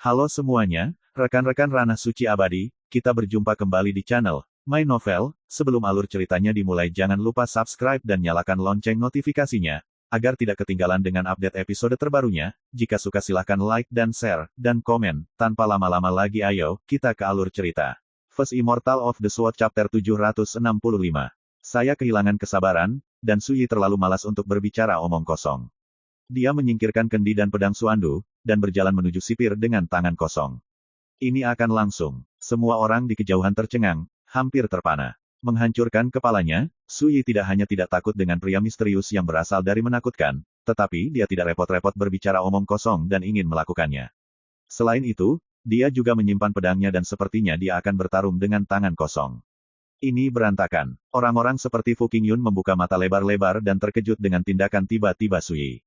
Halo semuanya, rekan-rekan Ranah Suci Abadi, kita berjumpa kembali di channel My Novel. Sebelum alur ceritanya dimulai jangan lupa subscribe dan nyalakan lonceng notifikasinya, agar tidak ketinggalan dengan update episode terbarunya. Jika suka silahkan like dan share, dan komen. Tanpa lama-lama lagi ayo, kita ke alur cerita. First Immortal of the Sword Chapter 765. Saya kehilangan kesabaran, dan Suyi terlalu malas untuk berbicara omong kosong. Dia menyingkirkan kendi dan pedang Suandu, dan berjalan menuju sipir dengan tangan kosong. Ini akan langsung. Semua orang di kejauhan tercengang, hampir terpana. Menghancurkan kepalanya, Suyi tidak hanya tidak takut dengan pria misterius yang berasal dari menakutkan, tetapi dia tidak repot-repot berbicara omong kosong dan ingin melakukannya. Selain itu, dia juga menyimpan pedangnya dan sepertinya dia akan bertarung dengan tangan kosong. Ini berantakan. Orang-orang seperti Fu Qingyun membuka mata lebar-lebar dan terkejut dengan tindakan tiba-tiba Suyi.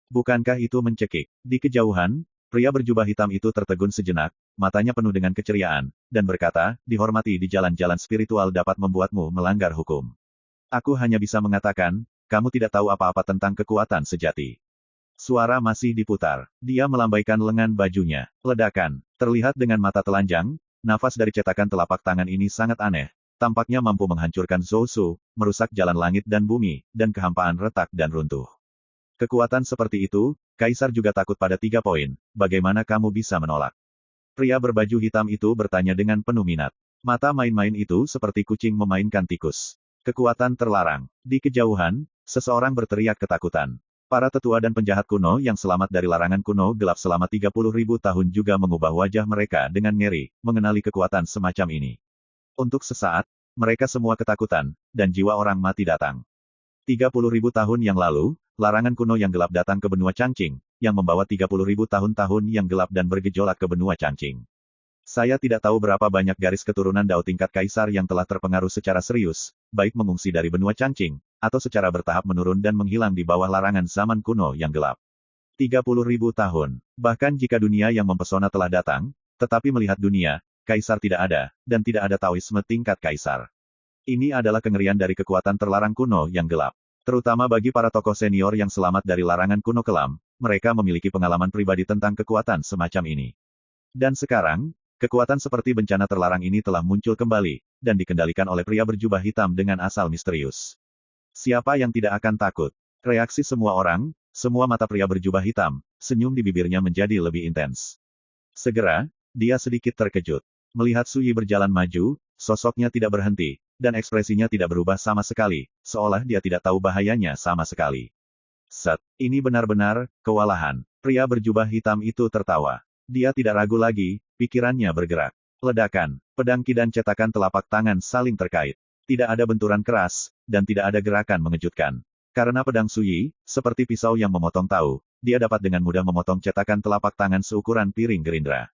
Bukankah itu mencekik? Di kejauhan, pria berjubah hitam itu tertegun sejenak, matanya penuh dengan keceriaan, dan berkata, dihormati di jalan-jalan spiritual dapat membuatmu melanggar hukum. Aku hanya bisa mengatakan, kamu tidak tahu apa-apa tentang kekuatan sejati. Suara masih diputar. Dia melambaikan lengan bajunya. Ledakan. Terlihat dengan mata telanjang, nafas dari cetakan telapak tangan ini sangat aneh. Tampaknya mampu menghancurkan Zhou Su, merusak jalan langit dan bumi, dan kehampaan retak dan runtuh. Kekuatan seperti itu, Kaisar juga takut pada 3 poin, bagaimana kamu bisa menolak? Pria berbaju hitam itu bertanya dengan penuh minat. Mata main-main itu seperti kucing memainkan tikus. Kekuatan terlarang. Di kejauhan, seseorang berteriak ketakutan. Para tetua dan penjahat kuno yang selamat dari larangan kuno gelap selama 30.000 tahun juga mengubah wajah mereka dengan ngeri, mengenali kekuatan semacam ini. Untuk sesaat, mereka semua ketakutan, dan jiwa orang mati datang. 30.000 tahun yang lalu, larangan kuno yang gelap datang ke benua Changqing, yang membawa 30.000 tahun-tahun yang gelap dan bergejolak ke benua Changqing. Saya tidak tahu berapa banyak garis keturunan Dao tingkat Kaisar yang telah terpengaruh secara serius, baik mengungsi dari benua Changqing, atau secara bertahap menurun dan menghilang di bawah larangan zaman kuno yang gelap. 30.000 tahun. Bahkan jika dunia yang mempesona telah datang, tetapi melihat dunia, Kaisar tidak ada, dan tidak ada Taoisme tingkat Kaisar. Ini adalah kengerian dari kekuatan terlarang kuno yang gelap. Terutama bagi para tokoh senior yang selamat dari larangan kuno kelam, mereka memiliki pengalaman pribadi tentang kekuatan semacam ini. Dan sekarang, kekuatan seperti bencana terlarang ini telah muncul kembali, dan dikendalikan oleh pria berjubah hitam dengan asal misterius. Siapa yang tidak akan takut? Reaksi semua orang, semua mata pria berjubah hitam, senyum di bibirnya menjadi lebih intens. Segera, dia sedikit terkejut. Melihat Suyi berjalan maju, sosoknya tidak berhenti, dan ekspresinya tidak berubah sama sekali, seolah dia tidak tahu bahayanya sama sekali. Set, ini benar-benar kewalahan. Pria berjubah hitam itu tertawa. Dia tidak ragu lagi, pikirannya bergerak. Ledakan, pedang Qi dan cetakan telapak tangan saling terkait. Tidak ada benturan keras, dan tidak ada gerakan mengejutkan. Karena pedang Suyi, seperti pisau yang memotong tahu, dia dapat dengan mudah memotong cetakan telapak tangan seukuran piring gerindra.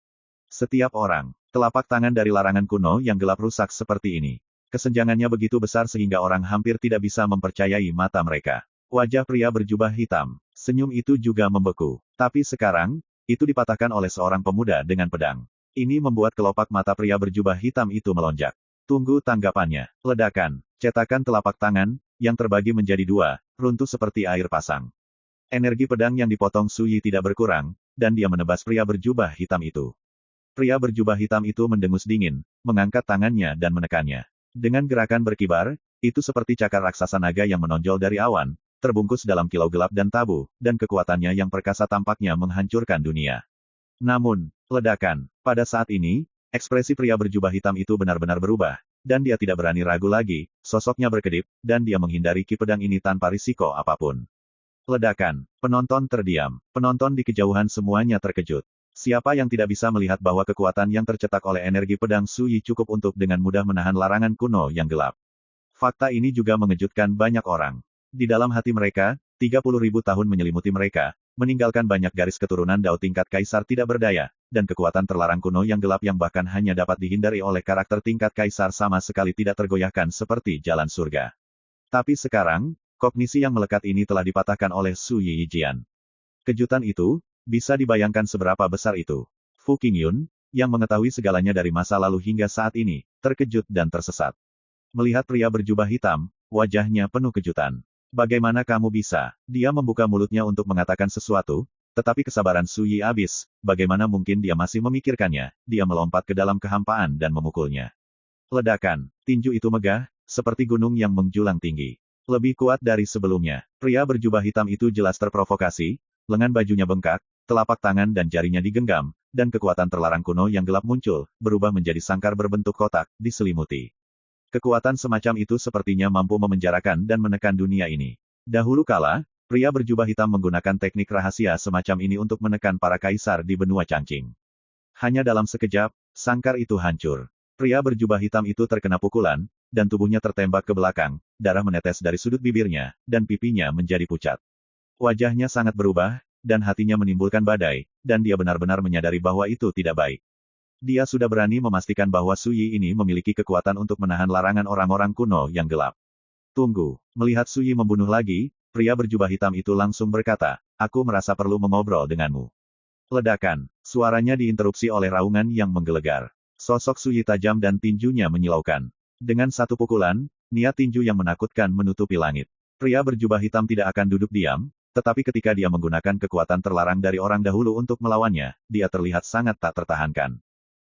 Setiap orang, telapak tangan dari larangan kuno yang gelap rusak seperti ini. Kesenjangannya begitu besar sehingga orang hampir tidak bisa mempercayai mata mereka. Wajah pria berjubah hitam, senyum itu juga membeku. Tapi sekarang, itu dipatahkan oleh seorang pemuda dengan pedang. Ini membuat kelopak mata pria berjubah hitam itu melonjak. Tunggu tanggapannya. Ledakan, cetakan telapak tangan, yang terbagi menjadi 2, runtuh seperti air pasang. Energi pedang yang dipotong Suyi tidak berkurang, dan dia menebas pria berjubah hitam itu. Pria berjubah hitam itu mendengus dingin, mengangkat tangannya dan menekannya. Dengan gerakan berkibar, itu seperti cakar raksasa naga yang menonjol dari awan, terbungkus dalam kilau gelap dan tabu, dan kekuatannya yang perkasa tampaknya menghancurkan dunia. Namun, ledakan. Pada saat ini, ekspresi pria berjubah hitam itu benar-benar berubah, dan dia tidak berani ragu lagi, sosoknya berkedip, dan dia menghindari ki pedang ini tanpa risiko apapun. Ledakan. Penonton terdiam. Penonton di kejauhan semuanya terkejut. Siapa yang tidak bisa melihat bahwa kekuatan yang tercetak oleh energi pedang Suyi cukup untuk dengan mudah menahan larangan kuno yang gelap. Fakta ini juga mengejutkan banyak orang. Di dalam hati mereka, 30.000 tahun menyelimuti mereka, meninggalkan banyak garis keturunan Dao tingkat Kaisar tidak berdaya, dan kekuatan terlarang kuno yang gelap yang bahkan hanya dapat dihindari oleh karakter tingkat Kaisar sama sekali tidak tergoyahkan seperti jalan surga. Tapi sekarang, kognisi yang melekat ini telah dipatahkan oleh Suyi Yijian. Kejutan itu, bisa dibayangkan seberapa besar itu. Fu Qingyun, yang mengetahui segalanya dari masa lalu hingga saat ini, terkejut dan tersesat. Melihat pria berjubah hitam, wajahnya penuh kejutan. Bagaimana kamu bisa? Dia membuka mulutnya untuk mengatakan sesuatu, Tetapi kesabaran Su Yi habis, bagaimana mungkin dia masih memikirkannya, dia melompat ke dalam kehampaan dan memukulnya. Ledakan, tinju itu megah, seperti gunung yang menjulang tinggi. Lebih kuat dari sebelumnya. Pria berjubah hitam itu jelas terprovokasi, lengan bajunya bengkak, telapak tangan dan jarinya digenggam, dan kekuatan terlarang kuno yang gelap muncul, berubah menjadi sangkar berbentuk kotak, diselimuti. Kekuatan semacam itu sepertinya mampu memenjarakan dan menekan dunia ini. Dahulu kala, pria berjubah hitam menggunakan teknik rahasia semacam ini untuk menekan para kaisar di benua Changqing. Hanya dalam sekejap, sangkar itu hancur. Pria berjubah hitam itu terkena pukulan, dan tubuhnya tertembak ke belakang, darah menetes dari sudut bibirnya, dan pipinya menjadi pucat. Wajahnya sangat berubah, dan hatinya menimbulkan badai, dan dia benar-benar menyadari bahwa itu tidak baik. Dia sudah berani memastikan bahwa Su Yi ini memiliki kekuatan untuk menahan larangan orang-orang kuno yang gelap. Tunggu, melihat Su Yi membunuh lagi, pria berjubah hitam itu langsung berkata, aku merasa perlu mengobrol denganmu. Ledakan, suaranya diinterupsi oleh raungan yang menggelegar. Sosok Su Yi tajam dan tinjunya menyilaukan. Dengan satu pukulan, niat tinju yang menakutkan menutupi langit. Pria berjubah hitam tidak akan duduk diam, tetapi ketika dia menggunakan kekuatan terlarang dari orang dahulu untuk melawannya, dia terlihat sangat tak tertahankan.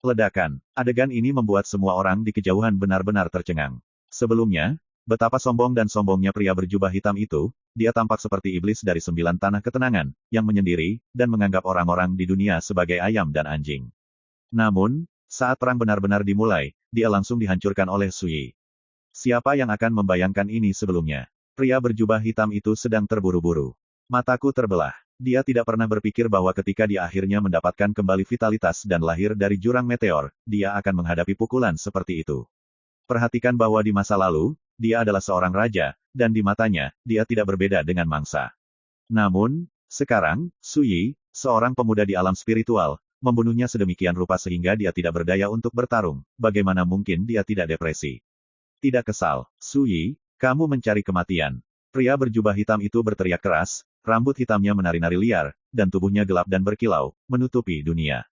Ledakan, adegan ini membuat semua orang di kejauhan benar-benar tercengang. Sebelumnya, betapa sombong dan sombongnya pria berjubah hitam itu, dia tampak seperti iblis dari 9 tanah ketenangan, yang menyendiri, dan menganggap orang-orang di dunia sebagai ayam dan anjing. Namun, saat perang benar-benar dimulai, dia langsung dihancurkan oleh Su Yi. Siapa yang akan membayangkan ini sebelumnya? Pria berjubah hitam itu sedang terburu-buru. Mataku terbelah. Dia tidak pernah berpikir bahwa ketika dia akhirnya mendapatkan kembali vitalitas dan lahir dari jurang meteor, dia akan menghadapi pukulan seperti itu. Perhatikan bahwa di masa lalu, dia adalah seorang raja, dan di matanya, dia tidak berbeda dengan mangsa. Namun, sekarang, Su Yi, seorang pemuda di alam spiritual, membunuhnya sedemikian rupa sehingga dia tidak berdaya untuk bertarung. Bagaimana mungkin dia tidak depresi? Tidak kesal, Su Yi, kamu mencari kematian. Pria berjubah hitam itu berteriak keras, rambut hitamnya menari-nari liar, dan tubuhnya gelap dan berkilau, menutupi dunia.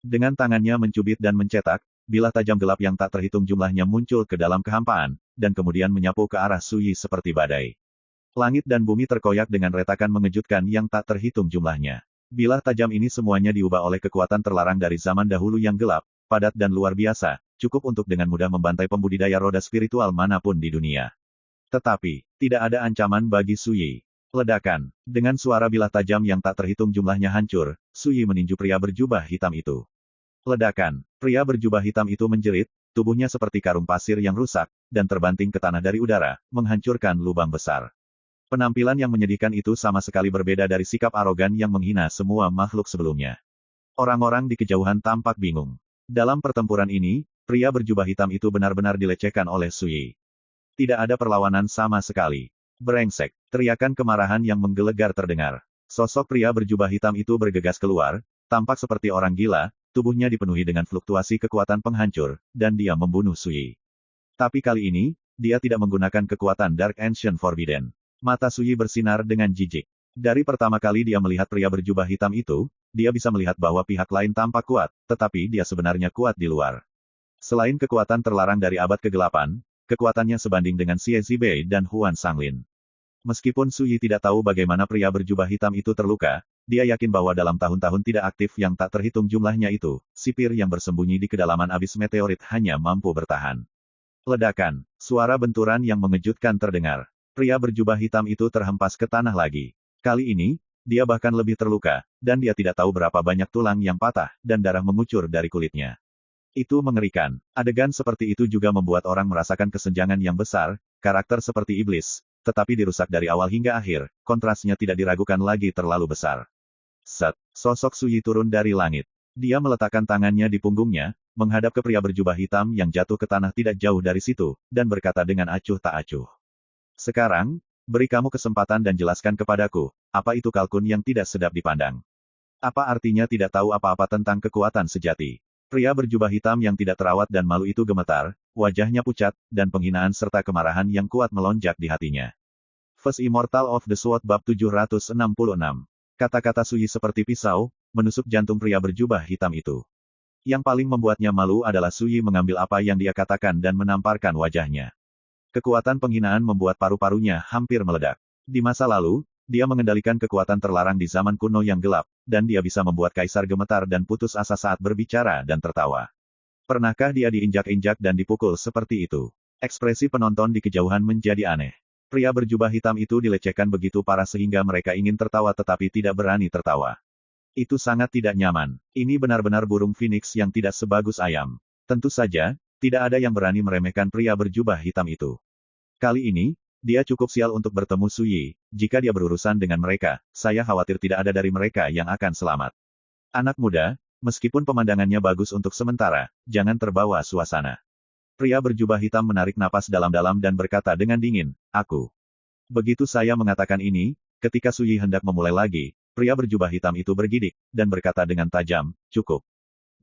Dengan tangannya mencubit dan mencetak, bilah tajam gelap yang tak terhitung jumlahnya muncul ke dalam kehampaan, dan kemudian menyapu ke arah Su Yi seperti badai. Langit dan bumi terkoyak dengan retakan mengejutkan yang tak terhitung jumlahnya. Bilah tajam ini semuanya diubah oleh kekuatan terlarang dari zaman dahulu yang gelap, padat dan luar biasa, cukup untuk dengan mudah membantai pembudidaya roda spiritual manapun di dunia. Tetapi, tidak ada ancaman bagi Su Yi. Ledakan. Dengan suara bilah tajam yang tak terhitung jumlahnya hancur, Su Yi meninju pria berjubah hitam itu. Ledakan. Pria berjubah hitam itu menjerit, tubuhnya seperti karung pasir yang rusak, dan terbanting ke tanah dari udara, menghancurkan lubang besar. Penampilan yang menyedihkan itu sama sekali berbeda dari sikap arogan yang menghina semua makhluk sebelumnya. Orang-orang di kejauhan tampak bingung. Dalam pertempuran ini, pria berjubah hitam itu benar-benar dilecehkan oleh Su Yi. Tidak ada perlawanan sama sekali. Brengsek, teriakan kemarahan yang menggelegar terdengar. Sosok pria berjubah hitam itu bergegas keluar, tampak seperti orang gila, tubuhnya dipenuhi dengan fluktuasi kekuatan penghancur, dan dia membunuh Su Yi. Tapi kali ini, dia tidak menggunakan kekuatan Dark Ancient Forbidden. Mata Su Yi bersinar dengan jijik. Dari pertama kali dia melihat pria berjubah hitam itu, dia bisa melihat bahwa pihak lain tampak kuat, tetapi dia sebenarnya kuat di luar. Selain kekuatan terlarang dari abad kegelapan, kekuatannya sebanding dengan Xie Zibei dan Huan Sanglin. Meskipun Su Yi tidak tahu bagaimana pria berjubah hitam itu terluka, dia yakin bahwa dalam tahun-tahun tidak aktif yang tak terhitung jumlahnya itu, sipir yang bersembunyi di kedalaman abis meteorit hanya mampu bertahan. Ledakan, suara benturan yang mengejutkan terdengar. Pria berjubah hitam itu terhempas ke tanah lagi. Kali ini, dia bahkan lebih terluka, dan dia tidak tahu berapa banyak tulang yang patah, dan darah mengucur dari kulitnya. Itu mengerikan. Adegan seperti itu juga membuat orang merasakan kesenjangan yang besar, karakter seperti iblis, tetapi dirusak dari awal hingga akhir, kontrasnya tidak diragukan lagi terlalu besar. Set, sosok Su Yi turun dari langit. Dia meletakkan tangannya di punggungnya, menghadap ke pria berjubah hitam yang jatuh ke tanah tidak jauh dari situ, dan berkata dengan acuh tak acuh. Sekarang, beri kamu kesempatan dan jelaskan kepadaku, apa itu kalkun yang tidak sedap dipandang? Apa artinya tidak tahu apa-apa tentang kekuatan sejati? Pria berjubah hitam yang tidak terawat dan malu itu gemetar, wajahnya pucat, dan penghinaan serta kemarahan yang kuat melonjak di hatinya. First Immortal of the Sword Bab 766. Kata-kata Su Yi seperti pisau, menusuk jantung pria berjubah hitam itu. Yang paling membuatnya malu adalah Su Yi mengambil apa yang dia katakan dan menamparkan wajahnya. Kekuatan penghinaan membuat paru-parunya hampir meledak. Di masa lalu, Dia mengendalikan kekuatan terlarang di zaman kuno yang gelap, dan dia bisa membuat kaisar gemetar dan putus asa saat berbicara dan tertawa. Pernahkah dia diinjak-injak dan dipukul seperti itu? Ekspresi penonton di kejauhan menjadi aneh. Pria berjubah hitam itu dilecehkan begitu parah sehingga mereka ingin tertawa tetapi tidak berani tertawa. Itu sangat tidak nyaman. Ini benar-benar burung phoenix yang tidak sebagus ayam. Tentu saja, tidak ada yang berani meremehkan pria berjubah hitam itu. Kali ini, dia cukup sial untuk bertemu Su Yi. Jika dia berurusan dengan mereka, saya khawatir tidak ada dari mereka yang akan selamat. Anak muda, meskipun pemandangannya bagus untuk sementara, jangan terbawa suasana. Pria berjubah hitam menarik napas dalam-dalam dan berkata dengan dingin, aku. Begitu saya mengatakan ini, ketika Su Yi hendak memulai lagi, pria berjubah hitam itu bergidik, dan berkata dengan tajam, cukup.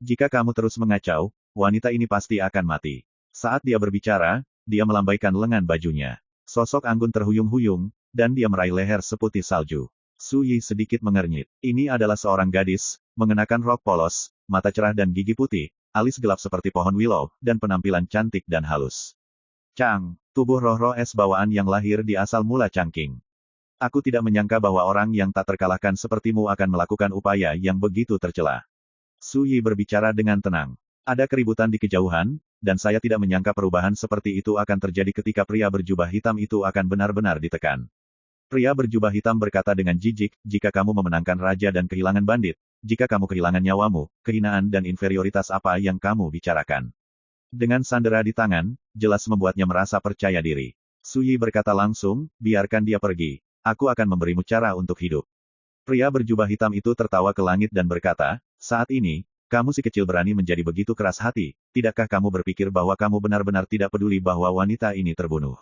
Jika kamu terus mengacau, wanita ini pasti akan mati. Saat dia berbicara, dia melambaikan lengan bajunya. Sosok anggun terhuyung-huyung, dan dia meraih leher seputih salju. Su Yi sedikit mengernyit. Ini adalah seorang gadis, mengenakan rok polos, mata cerah dan gigi putih, alis gelap seperti pohon willow, dan penampilan cantik dan halus. Chang, tubuh roh-roh es bawaan yang lahir di asal mula Changqing. Aku tidak menyangka bahwa orang yang tak terkalahkan sepertimu akan melakukan upaya yang begitu tercela. Su Yi berbicara dengan tenang. Ada keributan di kejauhan, dan saya tidak menyangka perubahan seperti itu akan terjadi ketika pria berjubah hitam itu akan benar-benar ditekan. Pria berjubah hitam berkata dengan jijik, jika kamu memenangkan raja dan kehilangan bandit, jika kamu kehilangan nyawamu, kehinaan dan inferioritas apa yang kamu bicarakan. Dengan sandera di tangan, jelas membuatnya merasa percaya diri. Su Yi berkata langsung, biarkan dia pergi. Aku akan memberimu cara untuk hidup. Pria berjubah hitam itu tertawa ke langit dan berkata, saat ini, kamu si kecil berani menjadi begitu keras hati, tidakkah kamu berpikir bahwa kamu benar-benar tidak peduli bahwa wanita ini terbunuh?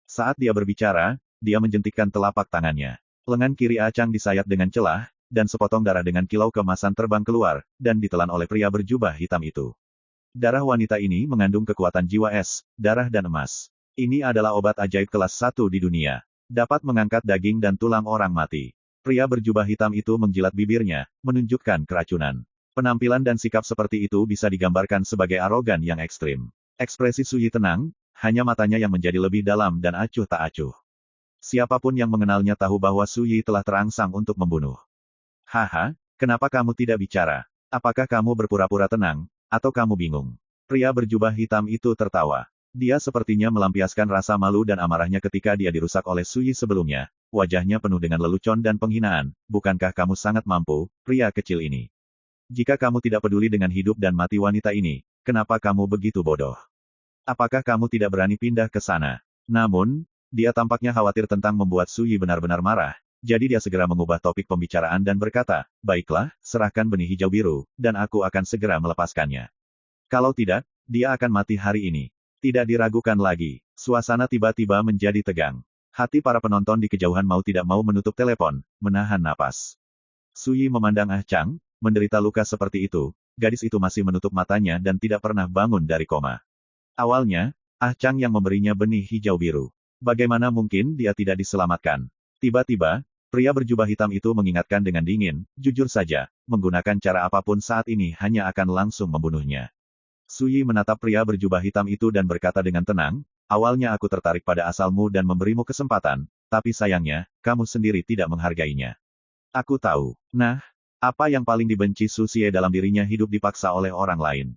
Saat dia berbicara, dia menjentikkan telapak tangannya. Lengan kiri Acang disayat dengan celah, dan sepotong darah dengan kilau keemasan terbang keluar, dan ditelan oleh pria berjubah hitam itu. Darah wanita ini mengandung kekuatan jiwa es, darah dan emas. Ini adalah obat ajaib kelas 1 di dunia. Dapat mengangkat daging dan tulang orang mati. Pria berjubah hitam itu menjilat bibirnya, menunjukkan keracunan. Penampilan dan sikap seperti itu bisa digambarkan sebagai arogan yang ekstrim. Ekspresi Su Yi tenang, hanya matanya yang menjadi lebih dalam dan acuh tak acuh. Siapapun yang mengenalnya tahu bahwa Su Yi telah terangsang untuk membunuh. Haha, kenapa kamu tidak bicara? Apakah kamu berpura-pura tenang, atau kamu bingung? Pria berjubah hitam itu tertawa. Dia sepertinya melampiaskan rasa malu dan amarahnya ketika dia dirusak oleh Su Yi sebelumnya. Wajahnya penuh dengan lelucon dan penghinaan. Bukankah kamu sangat mampu, pria kecil ini? Jika kamu tidak peduli dengan hidup dan mati wanita ini, kenapa kamu begitu bodoh? Apakah kamu tidak berani pindah ke sana? Namun, dia tampaknya khawatir tentang membuat Su Yi benar-benar marah. Jadi dia segera mengubah topik pembicaraan dan berkata, baiklah, serahkan benih hijau biru, dan aku akan segera melepaskannya. Kalau tidak, dia akan mati hari ini. Tidak diragukan lagi. Suasana tiba-tiba menjadi tegang. Hati para penonton di kejauhan mau tidak mau menutup telepon, menahan napas. Su Yi memandang Ah Chang, menderita luka seperti itu. Gadis itu masih menutup matanya dan tidak pernah bangun dari koma. Awalnya, Ah Chang yang memberinya benih hijau biru. Bagaimana mungkin dia tidak diselamatkan? Tiba-tiba, pria berjubah hitam itu mengingatkan dengan dingin, jujur saja, menggunakan cara apapun saat ini hanya akan langsung membunuhnya. Su Yi menatap pria berjubah hitam itu dan berkata dengan tenang, awalnya aku tertarik pada asalmu dan memberimu kesempatan, tapi sayangnya, kamu sendiri tidak menghargainya. Aku tahu. Nah, apa yang paling dibenci Su Xie dalam dirinya hidup dipaksa oleh orang lain?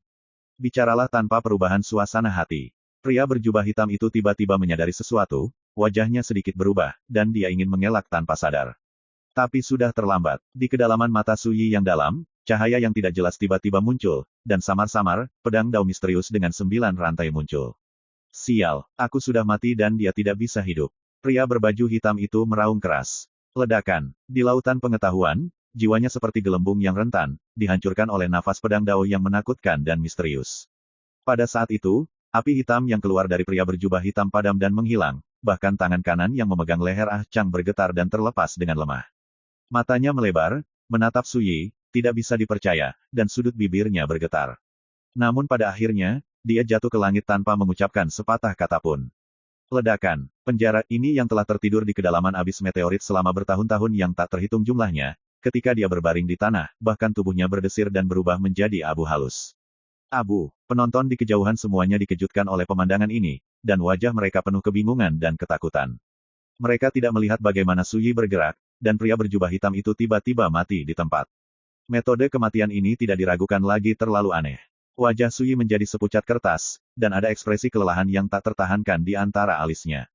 Bicaralah tanpa perubahan suasana hati. Pria berjubah hitam itu tiba-tiba menyadari sesuatu, wajahnya sedikit berubah, dan dia ingin mengelak tanpa sadar. Tapi sudah terlambat. Di kedalaman mata Su Yi yang dalam, cahaya yang tidak jelas tiba-tiba muncul, dan samar-samar, pedang dao misterius dengan 9 rantai muncul. Sial, aku sudah mati dan dia tidak bisa hidup. Pria berbaju hitam itu meraung keras. Ledakan. Di lautan pengetahuan, jiwanya seperti gelembung yang rentan, dihancurkan oleh nafas pedang dao yang menakutkan dan misterius. Pada saat itu, api hitam yang keluar dari pria berjubah hitam padam dan menghilang, bahkan tangan kanan yang memegang leher Ah Chang bergetar dan terlepas dengan lemah. Matanya melebar, menatap Su Yi, tidak bisa dipercaya, dan sudut bibirnya bergetar. Namun pada akhirnya, dia jatuh ke langit tanpa mengucapkan sepatah kata pun. Ledakan. Penjara ini yang telah tertidur di kedalaman abis meteorit selama bertahun-tahun yang tak terhitung jumlahnya, ketika dia berbaring di tanah, bahkan tubuhnya berdesir dan berubah menjadi abu halus. Abu. Penonton di kejauhan semuanya dikejutkan oleh pemandangan ini, dan wajah mereka penuh kebingungan dan ketakutan. Mereka tidak melihat bagaimana Suyi bergerak, dan pria berjubah hitam itu tiba-tiba mati di tempat. Metode kematian ini tidak diragukan lagi terlalu aneh. Wajah Suyi menjadi sepucat kertas, dan ada ekspresi kelelahan yang tak tertahankan di antara alisnya.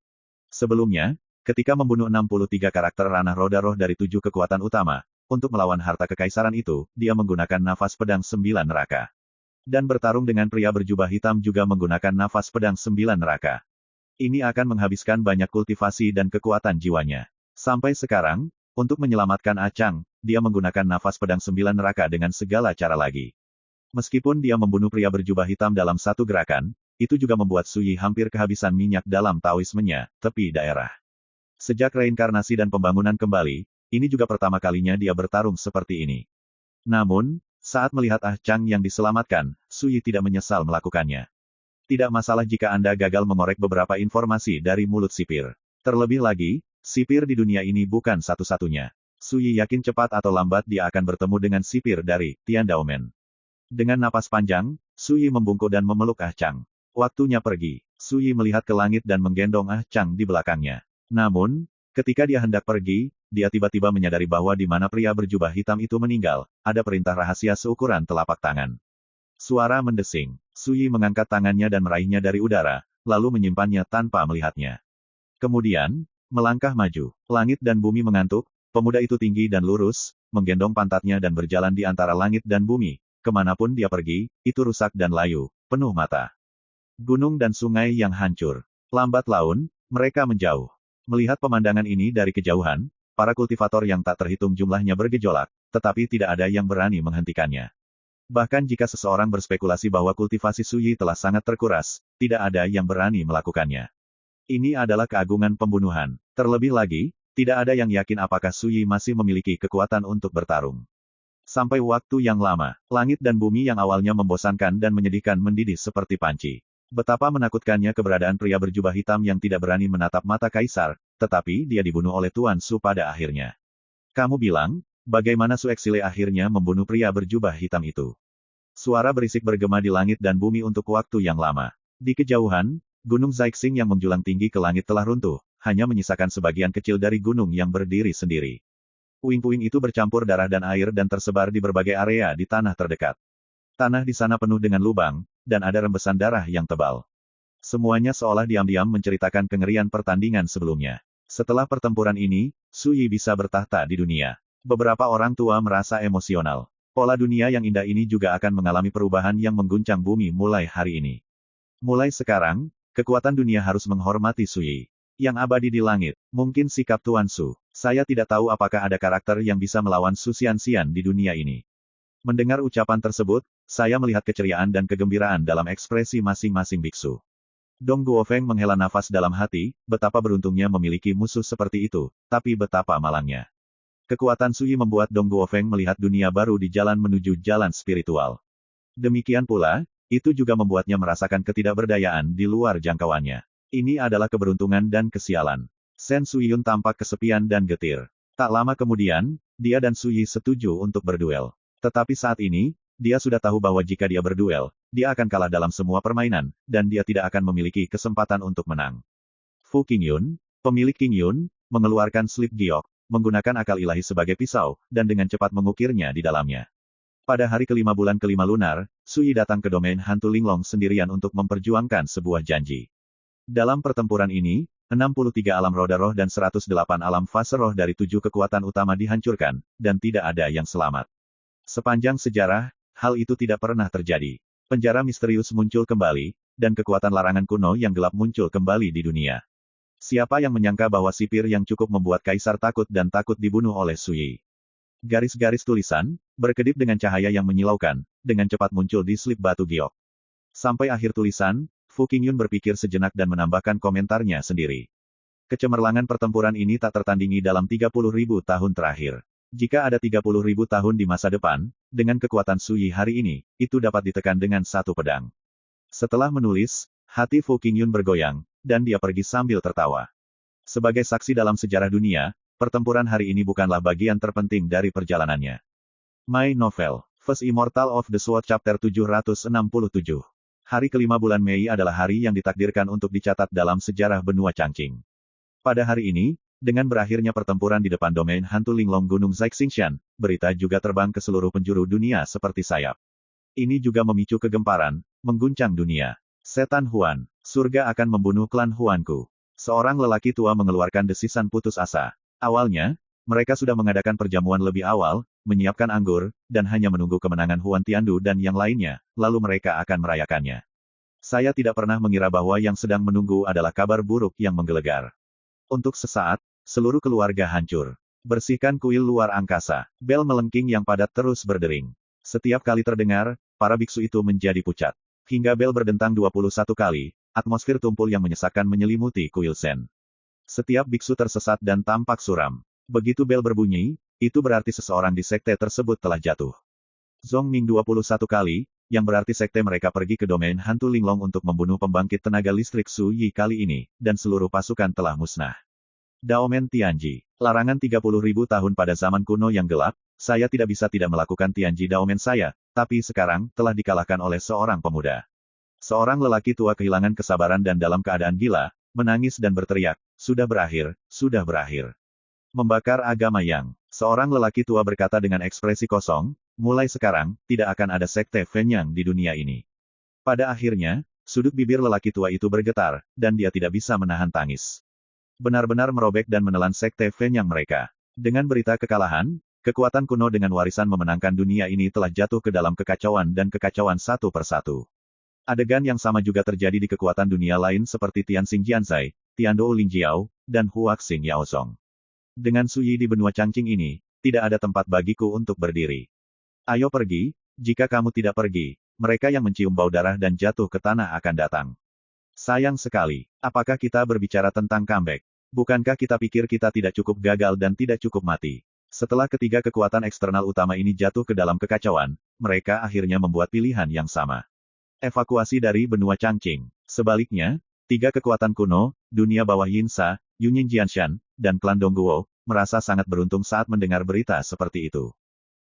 Sebelumnya, ketika membunuh 63 karakter ranah roda roh dari 7 kekuatan utama, untuk melawan harta kekaisaran itu, dia menggunakan nafas pedang 9 neraka. Dan bertarung dengan pria berjubah hitam juga menggunakan nafas pedang 9 neraka. Ini akan menghabiskan banyak kultivasi dan kekuatan jiwanya. Sampai sekarang, untuk menyelamatkan Acang, dia menggunakan nafas pedang 9 neraka dengan segala cara lagi. Meskipun dia membunuh pria berjubah hitam dalam satu gerakan, itu juga membuat Suyi hampir kehabisan minyak dalam Taoismenya, tepi daerah. Sejak reinkarnasi dan pembangunan kembali, ini juga pertama kalinya dia bertarung seperti ini. Namun, saat melihat Acang yang diselamatkan, Suyi tidak menyesal melakukannya. Tidak masalah jika Anda gagal mengorek beberapa informasi dari mulut sipir. Terlebih lagi, sipir di dunia ini bukan satu-satunya. Suyi yakin cepat atau lambat dia akan bertemu dengan sipir dari Tiandaomen. Dengan napas panjang, Suyi membungkuk dan memeluk Acang. Waktunya pergi. Suyi melihat ke langit dan menggendong Acang di belakangnya. Namun, ketika dia hendak pergi, dia tiba-tiba menyadari bahwa di mana pria berjubah hitam itu meninggal, ada perintah rahasia seukuran telapak tangan. Suara mendesing. Suyi mengangkat tangannya dan meraihnya dari udara, lalu menyimpannya tanpa melihatnya. Kemudian, melangkah maju. Langit dan bumi mengantuk, pemuda itu tinggi dan lurus, menggendong pantatnya dan berjalan di antara langit dan bumi. Kemanapun dia pergi, itu rusak dan layu, penuh mata. Gunung dan sungai yang hancur. Lambat laun, mereka menjauh. Melihat pemandangan ini dari kejauhan, para kultivator yang tak terhitung jumlahnya bergejolak, tetapi tidak ada yang berani menghentikannya. Bahkan jika seseorang berspekulasi bahwa kultivasi Suyi telah sangat terkuras, tidak ada yang berani melakukannya. Ini adalah keagungan pembunuhan. Terlebih lagi, tidak ada yang yakin apakah Suyi masih memiliki kekuatan untuk bertarung. Sampai waktu yang lama, langit dan bumi yang awalnya membosankan dan menyedihkan mendidih seperti panci. Betapa menakutkannya keberadaan pria berjubah hitam yang tidak berani menatap mata kaisar, tetapi dia dibunuh oleh Tuan Su pada akhirnya. Kamu bilang, bagaimana Su Exile akhirnya membunuh pria berjubah hitam itu? Suara berisik bergema di langit dan bumi untuk waktu yang lama. Di kejauhan, Gunung Zaixing yang menjulang tinggi ke langit telah runtuh, hanya menyisakan sebagian kecil dari gunung yang berdiri sendiri. Puing-puing itu bercampur darah dan air dan tersebar di berbagai area di tanah terdekat. Tanah di sana penuh dengan lubang, dan ada rembesan darah yang tebal. Semuanya seolah diam-diam menceritakan kengerian pertandingan sebelumnya. Setelah pertempuran ini, Suyi bisa bertahta di dunia. Beberapa orang tua merasa emosional. Pola dunia yang indah ini juga akan mengalami perubahan yang mengguncang bumi mulai hari ini. Mulai sekarang, kekuatan dunia harus menghormati Suyi. Yang abadi di langit, mungkin sikap Tuan Su. Saya tidak tahu apakah ada karakter yang bisa melawan Su Xianxian di dunia ini. Mendengar ucapan tersebut, saya melihat keceriaan dan kegembiraan dalam ekspresi masing-masing biksu. Dong Guofeng menghela nafas dalam hati, betapa beruntungnya memiliki musuh seperti itu, tapi betapa malangnya. Kekuatan Suyi membuat Dong Guofeng melihat dunia baru di jalan menuju jalan spiritual. Demikian pula, itu juga membuatnya merasakan ketidakberdayaan di luar jangkauannya. Ini adalah keberuntungan dan kesialan. Shen Suyun tampak kesepian dan getir. Tak lama kemudian, dia dan Suyi setuju untuk berduel. Tetapi saat ini, dia sudah tahu bahwa jika dia berduel, dia akan kalah dalam semua permainan, dan dia tidak akan memiliki kesempatan untuk menang. Fu Qingyun, pemilik Qingyun, mengeluarkan slip giok, menggunakan akal ilahi sebagai pisau, dan dengan cepat mengukirnya di dalamnya. Pada hari kelima bulan kelima lunar, Suyi datang ke domain hantu Linglong sendirian untuk memperjuangkan sebuah janji. Dalam pertempuran ini, 63 alam roda roh dan 108 alam fase roh dari 7 kekuatan utama dihancurkan, dan tidak ada yang selamat. Sepanjang sejarah, hal itu tidak pernah terjadi. Penjara misterius muncul kembali, dan kekuatan larangan kuno yang gelap muncul kembali di dunia. Siapa yang menyangka bahwa sipir yang cukup membuat kaisar takut dan takut dibunuh oleh Suyi. Garis-garis tulisan, berkedip dengan cahaya yang menyilaukan, dengan cepat muncul di slip batu giok. Sampai akhir tulisan, Fu Qingyun berpikir sejenak dan menambahkan komentarnya sendiri. Kecemerlangan pertempuran ini tak tertandingi dalam 30.000 tahun terakhir. Jika ada 30.000 tahun di masa depan, dengan kekuatan Suyi hari ini, itu dapat ditekan dengan satu pedang. Setelah menulis, hati Fu Qingyun bergoyang, dan dia pergi sambil tertawa. Sebagai saksi dalam sejarah dunia, pertempuran hari ini bukanlah bagian terpenting dari perjalanannya. My Novel, First Immortal of the Sword Chapter 767. Hari kelima bulan Mei adalah hari yang ditakdirkan untuk dicatat dalam sejarah benua Changqing. Pada hari ini, dengan berakhirnya pertempuran di depan domain hantu Linglong Gunung Zaixingshan, berita juga terbang ke seluruh penjuru dunia seperti sayap. Ini juga memicu kegemparan, mengguncang dunia. Setan Huan, surga akan membunuh klan Huanku. Seorang lelaki tua mengeluarkan desisan putus asa. Awalnya, mereka sudah mengadakan perjamuan lebih awal, menyiapkan anggur, dan hanya menunggu kemenangan Huan Tiandu dan yang lainnya, lalu mereka akan merayakannya. Saya tidak pernah mengira bahwa yang sedang menunggu adalah kabar buruk yang menggelegar. Untuk sesaat, seluruh keluarga hancur. Bersihkan kuil luar angkasa. Bel melengking yang padat terus berdering. Setiap kali terdengar, para biksu itu menjadi pucat. Hingga bel berdentang 21 kali, atmosfer tumpul yang menyesakkan menyelimuti kuil Zen. Setiap biksu tersesat dan tampak suram. Begitu bel berbunyi, itu berarti seseorang di sekte tersebut telah jatuh. Zongming 21 kali, yang berarti sekte mereka pergi ke domain hantu Linglong untuk membunuh pembangkit tenaga listrik Su Yi kali ini, dan seluruh pasukan telah musnah. Daomen Tianji. Larangan 30.000 tahun pada zaman kuno yang gelap, saya tidak bisa tidak melakukan Tianji Daomen saya, tapi sekarang, telah dikalahkan oleh seorang pemuda. Seorang lelaki tua kehilangan kesabaran dan dalam keadaan gila, menangis dan berteriak, sudah berakhir, sudah berakhir. Membakar agama yang. Seorang lelaki tua berkata dengan ekspresi kosong, mulai sekarang, tidak akan ada sekte Fenyang di dunia ini. Pada akhirnya, sudut bibir lelaki tua itu bergetar, dan dia tidak bisa menahan tangis. Benar-benar merobek dan menelan sekte Fenyang mereka. Dengan berita kekalahan, kekuatan kuno dengan warisan memenangkan dunia ini telah jatuh ke dalam kekacauan dan kekacauan satu persatu. Adegan yang sama juga terjadi di kekuatan dunia lain seperti Tianxing Jianzai, Tiandou Lingjiao, dan Huaxing Yaosong. Dengan Su Yi di benua Changqing ini, tidak ada tempat bagiku untuk berdiri. Ayo pergi, jika kamu tidak pergi, mereka yang mencium bau darah dan jatuh ke tanah akan datang. Sayang sekali, apakah kita berbicara tentang comeback? Bukankah kita pikir kita tidak cukup gagal dan tidak cukup mati? Setelah ketiga kekuatan eksternal utama ini jatuh ke dalam kekacauan, mereka akhirnya membuat pilihan yang sama. Evakuasi dari benua Changqing. Sebaliknya, tiga kekuatan kuno, dunia bawah Yinsa, Yunyin Jianshan, dan klan Dongguo, merasa sangat beruntung saat mendengar berita seperti itu.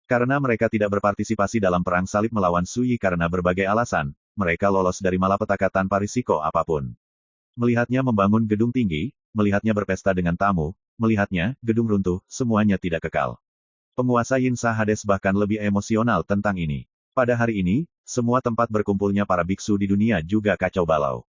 Karena mereka tidak berpartisipasi dalam perang salib melawan Su Yi karena berbagai alasan, mereka lolos dari malapetaka tanpa risiko apapun. Melihatnya membangun gedung tinggi, melihatnya berpesta dengan tamu, melihatnya, gedung runtuh, semuanya tidak kekal. Penguasa Yinsa Hades bahkan lebih emosional tentang ini. Pada hari ini, semua tempat berkumpulnya para biksu di dunia juga kacau balau.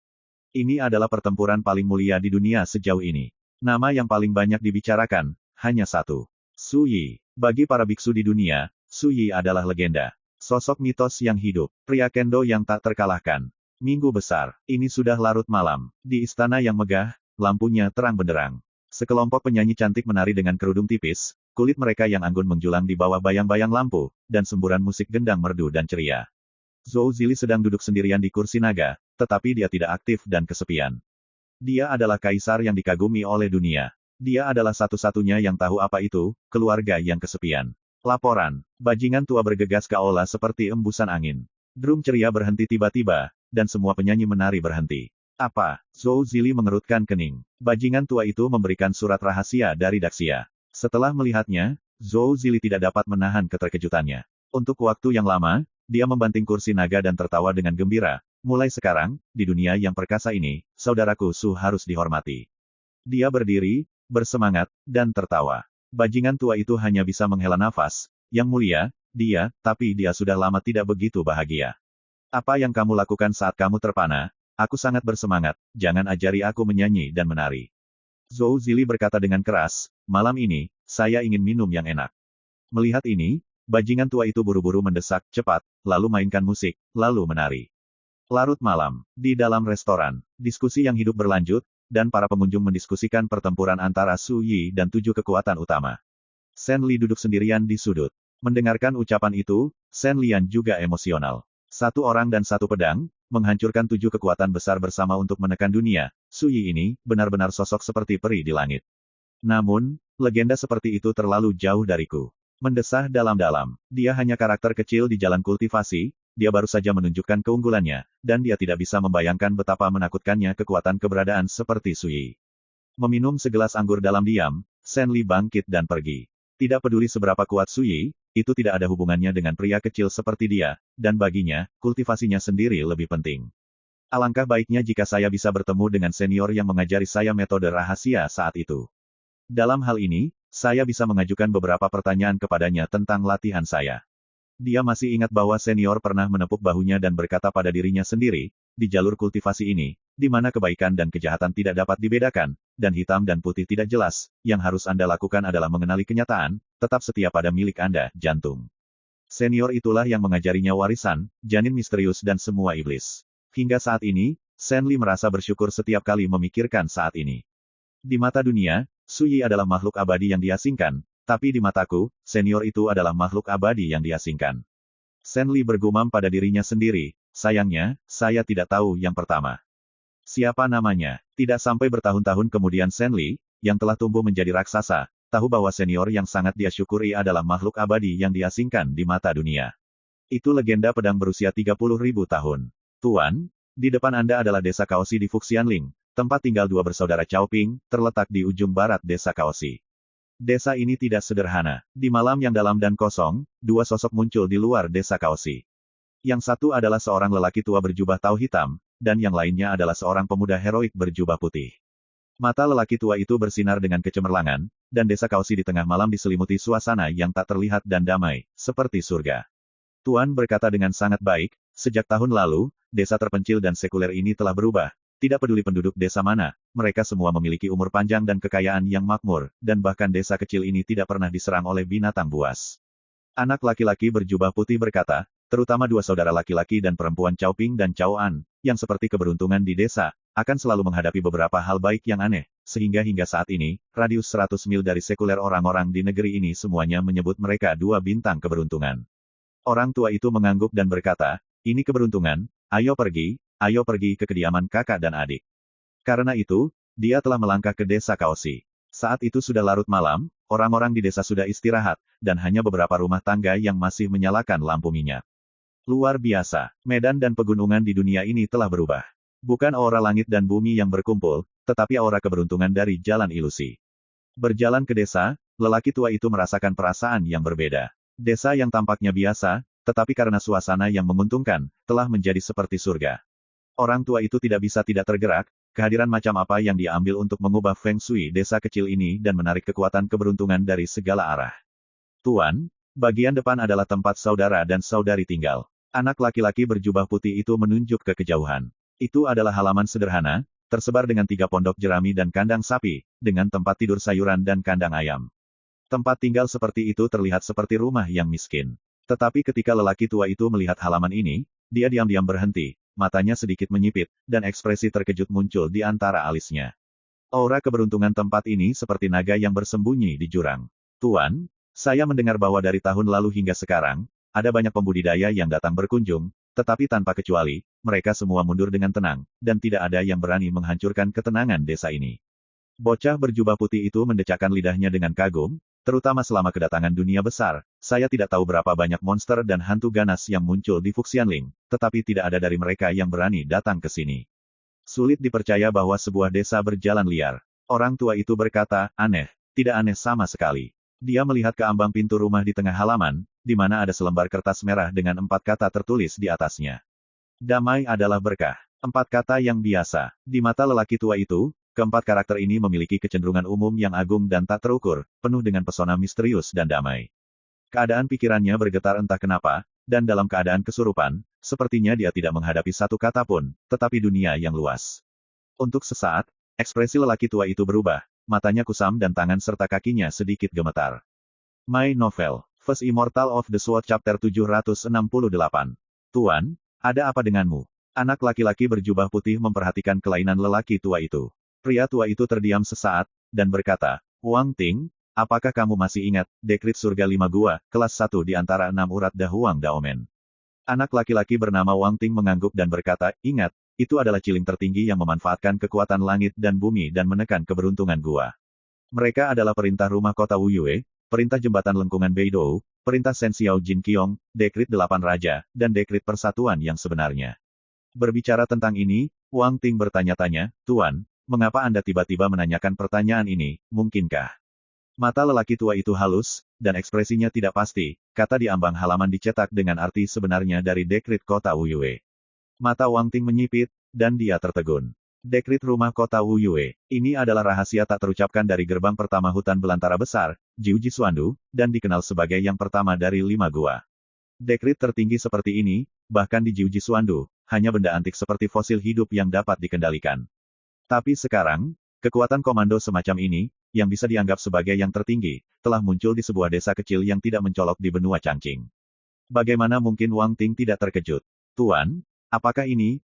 Ini adalah pertempuran paling mulia di dunia sejauh ini. Nama yang paling banyak dibicarakan, hanya satu. Su Yi. Bagi para biksu di dunia, Su Yi adalah legenda. Sosok mitos yang hidup. Pria kendo yang tak terkalahkan. Minggu besar. Ini sudah larut malam. Di istana yang megah, lampunya terang benderang. Sekelompok penyanyi cantik menari dengan kerudung tipis, kulit mereka yang anggun menjulang di bawah bayang-bayang lampu, dan semburan musik gendang merdu dan ceria. Zhou Zili sedang duduk sendirian di kursi naga, tetapi dia tidak aktif dan kesepian. Dia adalah kaisar yang dikagumi oleh dunia. Dia adalah satu-satunya yang tahu apa itu, keluarga yang kesepian. Laporan. Bajingan tua bergegas ke aula seperti embusan angin. Drum ceria berhenti tiba-tiba, dan semua penyanyi menari berhenti. Apa? Zhou Zili mengerutkan kening. Bajingan tua itu memberikan surat rahasia dari Daxia. Setelah melihatnya, Zhou Zili tidak dapat menahan keterkejutannya. Untuk waktu yang lama, dia membanting kursi naga dan tertawa dengan gembira. Mulai sekarang, di dunia yang perkasa ini, saudaraku Su harus dihormati. Dia berdiri, bersemangat, dan tertawa. Bajingan tua itu hanya bisa menghela nafas. Yang mulia, tapi dia sudah lama tidak begitu bahagia. Apa yang kamu lakukan saat kamu terpana? Aku sangat bersemangat, jangan ajari aku menyanyi dan menari. Zhou Zili berkata dengan keras, malam ini, saya ingin minum yang enak. Melihat ini, bajingan tua itu buru-buru mendesak, cepat, lalu mainkan musik, lalu menari. Larut malam, di dalam restoran, diskusi yang hidup berlanjut, dan para pengunjung mendiskusikan pertempuran antara Su Yi dan 7 kekuatan utama. Shen Li duduk sendirian di sudut. Mendengarkan ucapan itu, Shen Lian juga emosional. Satu orang dan satu pedang, menghancurkan 7 kekuatan besar bersama untuk menekan dunia. Su Yi ini, benar-benar sosok seperti peri di langit. Namun, legenda seperti itu terlalu jauh dariku. Mendesah dalam-dalam. Dia hanya karakter kecil di jalan kultivasi, dia baru saja menunjukkan keunggulannya, dan dia tidak bisa membayangkan betapa menakutkannya kekuatan keberadaan seperti Su Yi. Meminum segelas anggur dalam diam, Shen Li bangkit dan pergi. Tidak peduli seberapa kuat Su Yi, itu tidak ada hubungannya dengan pria kecil seperti dia, dan baginya, kultivasinya sendiri lebih penting. Alangkah baiknya jika saya bisa bertemu dengan senior yang mengajari saya metode rahasia saat itu. Dalam hal ini, saya bisa mengajukan beberapa pertanyaan kepadanya tentang latihan saya. Dia masih ingat bahwa senior pernah menepuk bahunya dan berkata pada dirinya sendiri, di jalur kultivasi ini, di mana kebaikan dan kejahatan tidak dapat dibedakan, dan hitam dan putih tidak jelas, yang harus Anda lakukan adalah mengenali kenyataan, tetap setia pada milik Anda, jantung. Senior itulah yang mengajarinya warisan, janin misterius dan semua iblis. Hingga saat ini, Shen Li merasa bersyukur setiap kali memikirkan saat ini. Di mata dunia, Su Yi adalah makhluk abadi yang diasingkan, tapi di mataku, senior itu adalah makhluk abadi yang diasingkan. Shen Li bergumam pada dirinya sendiri, sayangnya, saya tidak tahu yang pertama. Siapa namanya? Tidak sampai bertahun-tahun kemudian Shen Li, yang telah tumbuh menjadi raksasa, tahu bahwa senior yang sangat dia syukuri adalah makhluk abadi yang diasingkan di mata dunia. Itu legenda pedang berusia 30.000 tahun. Tuan, di depan Anda adalah desa Kaoshi di Fuxianling, tempat tinggal dua bersaudara Chaoping, terletak di ujung barat desa Kaoshi. Desa ini tidak sederhana. Di malam yang dalam dan kosong, dua sosok muncul di luar desa Kaoshi. Yang satu adalah seorang lelaki tua berjubah tau hitam, dan yang lainnya adalah seorang pemuda heroik berjubah putih. Mata lelaki tua itu bersinar dengan kecemerlangan, dan desa Kaoshi di tengah malam diselimuti suasana yang tak terlihat dan damai, seperti surga. Tuan berkata dengan sangat baik, sejak tahun lalu, desa terpencil dan sekuler ini telah berubah. Tidak peduli penduduk desa mana, mereka semua memiliki umur panjang dan kekayaan yang makmur, dan bahkan desa kecil ini tidak pernah diserang oleh binatang buas. Anak laki-laki berjubah putih berkata, terutama dua saudara laki-laki dan perempuan Chaoping dan Chao An, yang seperti keberuntungan di desa, akan selalu menghadapi beberapa hal baik yang aneh, sehingga hingga saat ini, radius 100 mil dari sekuler orang-orang di negeri ini semuanya menyebut mereka dua bintang keberuntungan. Orang tua itu mengangguk dan berkata, ini keberuntungan, ayo pergi ke kediaman kakak dan adik. Karena itu, dia telah melangkah ke desa Kaoshi. Saat itu sudah larut malam, orang-orang di desa sudah istirahat, dan hanya beberapa rumah tangga yang masih menyalakan lampu minyak. Luar biasa, medan dan pegunungan di dunia ini telah berubah. Bukan aura langit dan bumi yang berkumpul, tetapi aura keberuntungan dari jalan ilusi. Berjalan ke desa, lelaki tua itu merasakan perasaan yang berbeda. Desa yang tampaknya biasa, tetapi karena suasana yang menguntungkan, telah menjadi seperti surga. Orang tua itu tidak bisa tidak tergerak, kehadiran macam apa yang dia ambil untuk mengubah feng shui desa kecil ini dan menarik kekuatan keberuntungan dari segala arah. Tuan, bagian depan adalah tempat saudara dan saudari tinggal. Anak laki-laki berjubah putih itu menunjuk ke kejauhan. Itu adalah halaman sederhana, tersebar dengan 3 pondok jerami dan kandang sapi, dengan tempat tidur sayuran dan kandang ayam. Tempat tinggal seperti itu terlihat seperti rumah yang miskin. Tetapi ketika lelaki tua itu melihat halaman ini, dia diam-diam berhenti. Matanya sedikit menyipit, dan ekspresi terkejut muncul di antara alisnya. Aura keberuntungan tempat ini seperti naga yang bersembunyi di jurang. Tuan, saya mendengar bahwa dari tahun lalu hingga sekarang, ada banyak pembudidaya yang datang berkunjung, tetapi tanpa kecuali, mereka semua mundur dengan tenang, dan tidak ada yang berani menghancurkan ketenangan desa ini. Bocah berjubah putih itu mendecakkan lidahnya dengan kagum, terutama selama kedatangan dunia besar, saya tidak tahu berapa banyak monster dan hantu ganas yang muncul di Fuxianling, tetapi tidak ada dari mereka yang berani datang ke sini. Sulit dipercaya bahwa sebuah desa berjalan liar. Orang tua itu berkata, aneh, tidak aneh sama sekali. Dia melihat ke ambang pintu rumah di tengah halaman, di mana ada selembar kertas merah dengan 4 kata tertulis di atasnya. Damai adalah berkah. 4 kata yang biasa. Di mata lelaki tua itu, keempat karakter ini memiliki kecenderungan umum yang agung dan tak terukur, penuh dengan pesona misterius dan damai. Keadaan pikirannya bergetar entah kenapa, dan dalam keadaan kesurupan, sepertinya dia tidak menghadapi satu kata pun, tetapi dunia yang luas. Untuk sesaat, ekspresi lelaki tua itu berubah, matanya kusam dan tangan serta kakinya sedikit gemetar. My Novel, First Immortal of the Sword Chapter 768. Tuan, ada apa denganmu? Anak laki-laki berjubah putih memperhatikan kelainan lelaki tua itu. Pria tua itu terdiam sesaat, dan berkata, Wang Ting, apakah kamu masih ingat, dekrit surga 5 gua, kelas 1 di antara 6 urat Da Huang Daomen? Anak laki-laki bernama Wang Ting mengangguk dan berkata, ingat, itu adalah ciling tertinggi yang memanfaatkan kekuatan langit dan bumi dan menekan keberuntungan gua. Mereka adalah perintah rumah kota Wuyue, perintah jembatan lengkungan Beidou, perintah Shen Xiao Jin Qiong, dekrit 8 raja, dan dekrit persatuan yang sebenarnya. Berbicara tentang ini, Wang Ting bertanya-tanya, Tuan, mengapa Anda tiba-tiba menanyakan pertanyaan ini, mungkinkah? Mata lelaki tua itu halus, dan ekspresinya tidak pasti, kata di ambang halaman dicetak dengan arti sebenarnya dari dekrit kota Wuyue. Mata Wang Ting menyipit, dan dia tertegun. Dekrit rumah kota Wu Yue. Ini adalah rahasia tak terucapkan dari gerbang pertama hutan belantara besar, Jiuji Suandu, dan dikenal sebagai yang pertama dari 5 gua. Dekrit tertinggi seperti ini, bahkan di Jiuji Suandu, hanya benda antik seperti fosil hidup yang dapat dikendalikan. Tapi sekarang, kekuatan komando semacam ini, yang bisa dianggap sebagai yang tertinggi, telah muncul di sebuah desa kecil yang tidak mencolok di benua Changqing. Bagaimana mungkin Wang Ting tidak terkejut? Tuan, apakah ini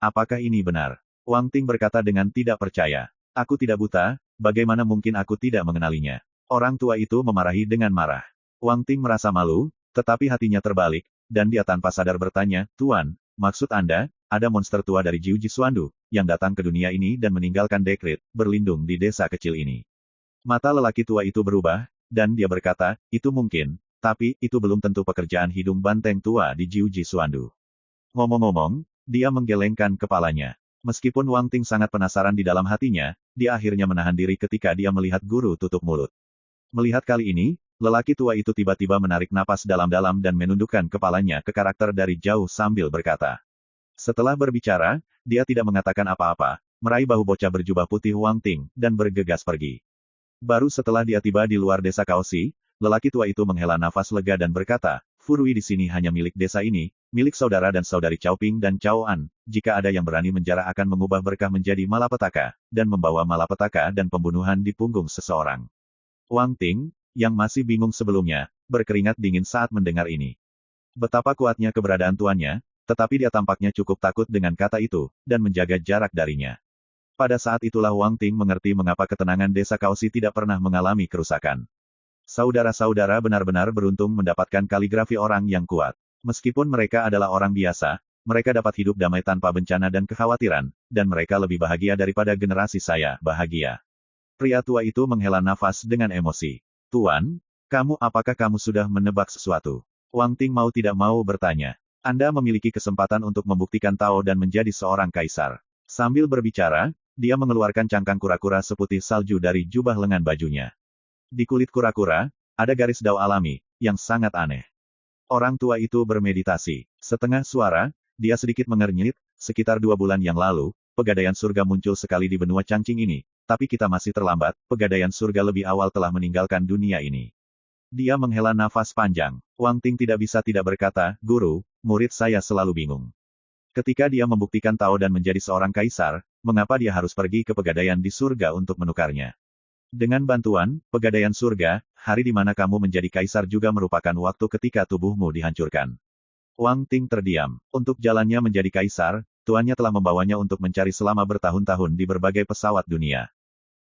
benar? Wang Ting berkata dengan tidak percaya. Aku tidak buta, bagaimana mungkin aku tidak mengenalinya? Orang tua itu memarahi dengan marah. Wang Ting merasa malu, tetapi hatinya terbalik, dan dia tanpa sadar bertanya, Tuan, maksud Anda, ada monster tua dari Jiuji Suandu, yang datang ke dunia ini dan meninggalkan Dekrit, berlindung di desa kecil ini. Mata lelaki tua itu berubah, dan dia berkata, itu mungkin, tapi itu belum tentu pekerjaan hidung banteng tua di Jiuji Suandu. Ngomong-ngomong, dia menggelengkan kepalanya. Meskipun Wang Ting sangat penasaran di dalam hatinya, dia akhirnya menahan diri ketika dia melihat guru tutup mulut. Melihat kali ini, lelaki tua itu tiba-tiba menarik napas dalam-dalam dan menundukkan kepalanya ke karakter dari jauh sambil berkata. Setelah berbicara, dia tidak mengatakan apa-apa, meraih bahu bocah berjubah putih Wang Ting, dan bergegas pergi. Baru setelah dia tiba di luar desa Kaoshi, lelaki tua itu menghela nafas lega dan berkata, Furui di sini hanya milik desa ini, milik saudara dan saudari Cao Ping dan Cao An. Jika ada yang berani menjara akan mengubah berkah menjadi malapetaka, dan membawa malapetaka dan pembunuhan di punggung seseorang. Wang Ting, yang masih bingung sebelumnya, berkeringat dingin saat mendengar ini. Betapa kuatnya keberadaan tuannya, tetapi dia tampaknya cukup takut dengan kata itu, dan menjaga jarak darinya. Pada saat itulah Wang Ting mengerti mengapa ketenangan desa Kaoshi tidak pernah mengalami kerusakan. Saudara-saudara benar-benar beruntung mendapatkan kaligrafi orang yang kuat. Meskipun mereka adalah orang biasa, mereka dapat hidup damai tanpa bencana dan kekhawatiran, dan mereka lebih bahagia daripada generasi saya bahagia. Pria tua itu menghela nafas dengan emosi. Tuan, apakah kamu sudah menebak sesuatu? Wang Ting mau tidak mau bertanya. Anda memiliki kesempatan untuk membuktikan Tao dan menjadi seorang kaisar. Sambil berbicara, dia mengeluarkan cangkang kura-kura seputih salju dari jubah lengan bajunya. Di kulit kura-kura, ada garis dao alami, yang sangat aneh. Orang tua itu bermeditasi. Setengah suara, dia sedikit mengernyit, sekitar 2 bulan yang lalu, pegadaian surga muncul sekali di benua Changqing ini, tapi kita masih terlambat, pegadaian surga lebih awal telah meninggalkan dunia ini. Dia menghela nafas panjang. Wang Ting tidak bisa tidak berkata, Guru, murid saya selalu bingung. Ketika dia membuktikan Tao dan menjadi seorang kaisar, mengapa dia harus pergi ke pegadaian di surga untuk menukarnya? Dengan bantuan, pegadaian surga, hari di mana kamu menjadi kaisar juga merupakan waktu ketika tubuhmu dihancurkan. Wang Ting terdiam. Untuk jalannya menjadi kaisar, tuannya telah membawanya untuk mencari selama bertahun-tahun di berbagai pesawat dunia.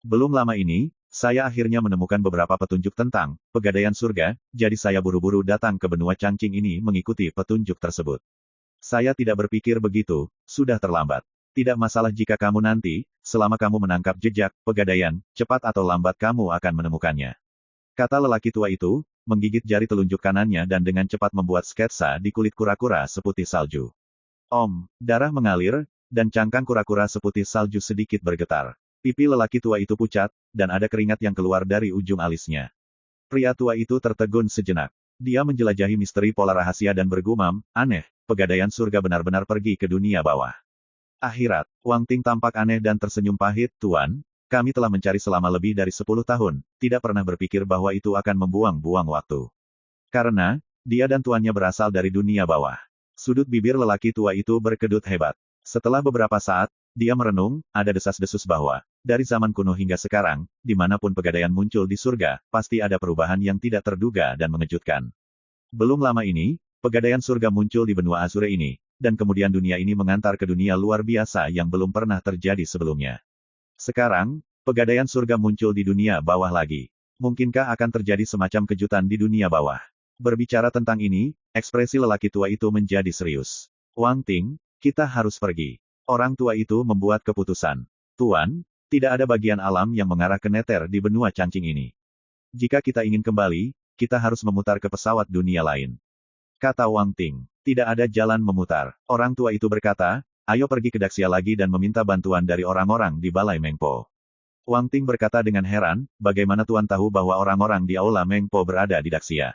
Belum lama ini, saya akhirnya menemukan beberapa petunjuk tentang pegadaian surga, jadi saya buru-buru datang ke benua Changqing ini mengikuti petunjuk tersebut. Saya tidak berpikir begitu, sudah terlambat. Tidak masalah jika kamu nanti, selama kamu menangkap jejak pegadaian, cepat atau lambat kamu akan menemukannya. Kata lelaki tua itu, menggigit jari telunjuk kanannya dan dengan cepat membuat sketsa di kulit kura-kura seputih salju. Darah mengalir, dan cangkang kura-kura seputih salju sedikit bergetar. Pipi lelaki tua itu pucat, dan ada keringat yang keluar dari ujung alisnya. Pria tua itu tertegun sejenak. Dia menjelajahi misteri pola rahasia dan bergumam, aneh, pegadaian surga benar-benar pergi ke dunia bawah. Akhirat, Wang Ting tampak aneh dan tersenyum pahit, Tuan, kami telah mencari selama lebih dari 10 tahun, tidak pernah berpikir bahwa itu akan membuang-buang waktu. Karena, dia dan tuannya berasal dari dunia bawah. Sudut bibir lelaki tua itu berkedut hebat. Setelah beberapa saat, dia merenung, ada desas-desus bahwa, dari zaman kuno hingga sekarang, dimanapun pegadaian muncul di surga, pasti ada perubahan yang tidak terduga dan mengejutkan. Belum lama ini, pegadaian surga muncul di benua Azure ini, dan kemudian dunia ini mengantar ke dunia luar biasa yang belum pernah terjadi sebelumnya. Sekarang, pegadaian surga muncul di dunia bawah lagi. Mungkinkah akan terjadi semacam kejutan di dunia bawah? Berbicara tentang ini, ekspresi lelaki tua itu menjadi serius. Wang Ting, kita harus pergi. Orang tua itu membuat keputusan. Tuan, tidak ada bagian alam yang mengarah ke neter di benua Changqing ini. Jika kita ingin kembali, kita harus memutar ke pesawat dunia lain. Kata Wang Ting. Tidak ada jalan memutar. Orang tua itu berkata, ayo pergi ke Daxia lagi dan meminta bantuan dari orang-orang di Balai Mengpo. Wang Ting berkata dengan heran, bagaimana Tuan tahu bahwa orang-orang di Aula Mengpo berada di Daxia?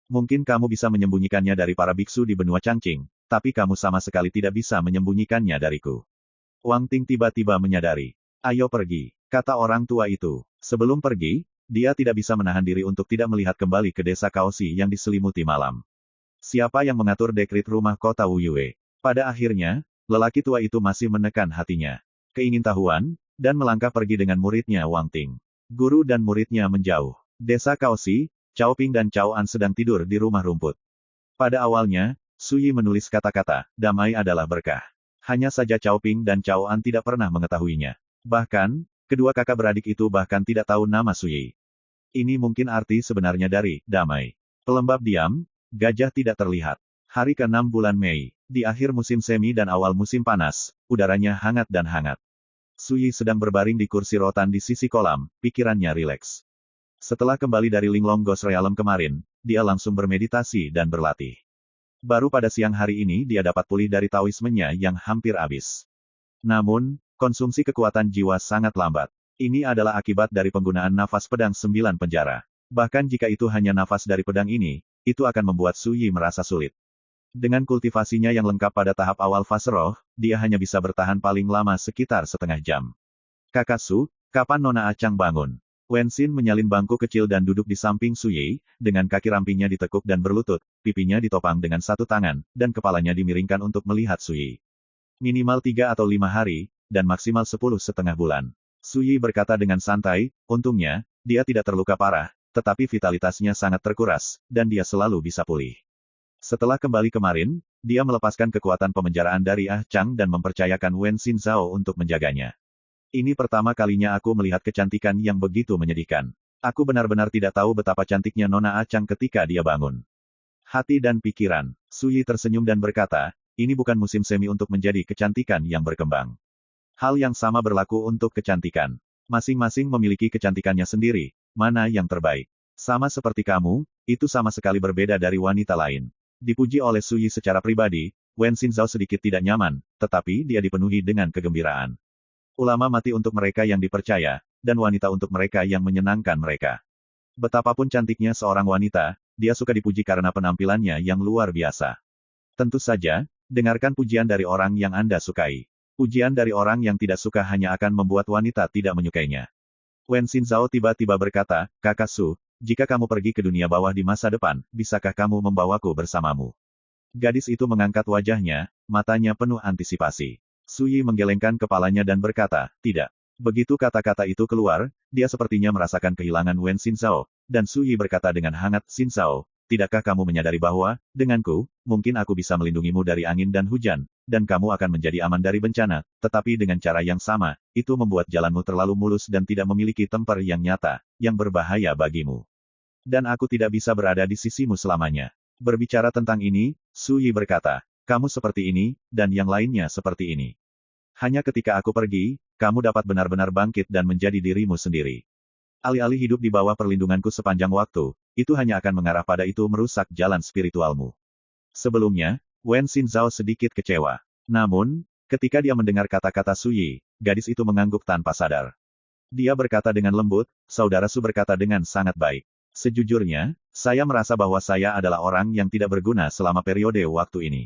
Mungkin kamu bisa menyembunyikannya dari para biksu di benua Changqing, tapi kamu sama sekali tidak bisa menyembunyikannya dariku. Wang Ting tiba-tiba menyadari. Ayo pergi, kata orang tua itu. Sebelum pergi, dia tidak bisa menahan diri untuk tidak melihat kembali ke desa Kaoshi yang diselimuti malam. Siapa yang mengatur dekrit rumah kota Wuyue? Pada akhirnya, lelaki tua itu masih menekan hatinya. Keingintahuan, dan melangkah pergi dengan muridnya Wang Ting. Guru dan muridnya menjauh. Desa Kaoshi, Cao Ping dan Cao An sedang tidur di rumah rumput. Pada awalnya, Su Yi menulis kata-kata, damai adalah berkah. Hanya saja Cao Ping dan Cao An tidak pernah mengetahuinya. Bahkan, kedua kakak beradik itu bahkan tidak tahu nama Su Yi. Ini mungkin arti sebenarnya dari damai. Pelembab diam, gajah tidak terlihat. Hari ke-6 bulan Mei, di akhir musim semi dan awal musim panas, udaranya hangat dan hangat. Su Yi sedang berbaring di kursi rotan di sisi kolam, pikirannya rileks. Setelah kembali dari Linglong Ghost Realm kemarin, dia langsung bermeditasi dan berlatih. Baru pada siang hari ini dia dapat pulih dari taoismenya yang hampir habis. Namun, konsumsi kekuatan jiwa sangat lambat. Ini adalah akibat dari penggunaan nafas pedang 9 penjara. Bahkan jika itu hanya nafas dari pedang ini, itu akan membuat Su Yi merasa sulit. Dengan kultivasinya yang lengkap pada tahap awal fase roh, dia hanya bisa bertahan paling lama sekitar setengah jam. Kakak Su, kapan Nona Acang bangun? Wen Xin menyalin bangku kecil dan duduk di samping Su Yi, dengan kaki rampingnya ditekuk dan berlutut, pipinya ditopang dengan satu tangan, dan kepalanya dimiringkan untuk melihat Su Yi. Minimal 3 atau 5 hari, dan maksimal 10,5 bulan. Su Yi berkata dengan santai, untungnya, dia tidak terluka parah, tetapi vitalitasnya sangat terkuras, dan dia selalu bisa pulih. Setelah kembali kemarin, dia melepaskan kekuatan pemenjaraan dari Ah Chang dan mempercayakan Wen Xin Zhao untuk menjaganya. Ini pertama kalinya aku melihat kecantikan yang begitu menyedihkan. Aku benar-benar tidak tahu betapa cantiknya Nona Acang ketika dia bangun. Hati dan pikiran, Su Yi tersenyum dan berkata, ini bukan musim semi untuk menjadi kecantikan yang berkembang. Hal yang sama berlaku untuk kecantikan. Masing-masing memiliki kecantikannya sendiri, mana yang terbaik. Sama seperti kamu, itu sama sekali berbeda dari wanita lain. Dipuji oleh Su Yi secara pribadi, Wen Xin Zhao sedikit tidak nyaman, tetapi dia dipenuhi dengan kegembiraan. Ulama mati untuk mereka yang dipercaya, dan wanita untuk mereka yang menyenangkan mereka. Betapapun cantiknya seorang wanita, dia suka dipuji karena penampilannya yang luar biasa. Tentu saja, dengarkan pujian dari orang yang Anda sukai. Pujian dari orang yang tidak suka hanya akan membuat wanita tidak menyukainya. Wen Xin Zhao tiba-tiba berkata, Kakak Su, jika kamu pergi ke dunia bawah di masa depan, bisakah kamu membawaku bersamamu? Gadis itu mengangkat wajahnya, matanya penuh antisipasi. Su Yi menggelengkan kepalanya dan berkata, tidak. Begitu kata-kata itu keluar, dia sepertinya merasakan kehilangan Wen Xin Zhao, dan Su Yi berkata dengan hangat, Xin Zhao, tidakkah kamu menyadari bahwa, denganku, mungkin aku bisa melindungimu dari angin dan hujan, dan kamu akan menjadi aman dari bencana, tetapi dengan cara yang sama, itu membuat jalanmu terlalu mulus dan tidak memiliki temper yang nyata, yang berbahaya bagimu. Dan aku tidak bisa berada di sisimu selamanya. Berbicara tentang ini, Su Yi berkata, kamu seperti ini, dan yang lainnya seperti ini. Hanya ketika aku pergi, kamu dapat benar-benar bangkit dan menjadi dirimu sendiri. Alih-alih hidup di bawah perlindunganku sepanjang waktu, itu hanya akan mengarah pada itu merusak jalan spiritualmu. Sebelumnya, Wen Xin Zhao sedikit kecewa. Namun, ketika dia mendengar kata-kata Su Yi, gadis itu mengangguk tanpa sadar. Dia berkata dengan lembut, saudara Su berkata dengan sangat baik. Sejujurnya, saya merasa bahwa saya adalah orang yang tidak berguna selama periode waktu ini.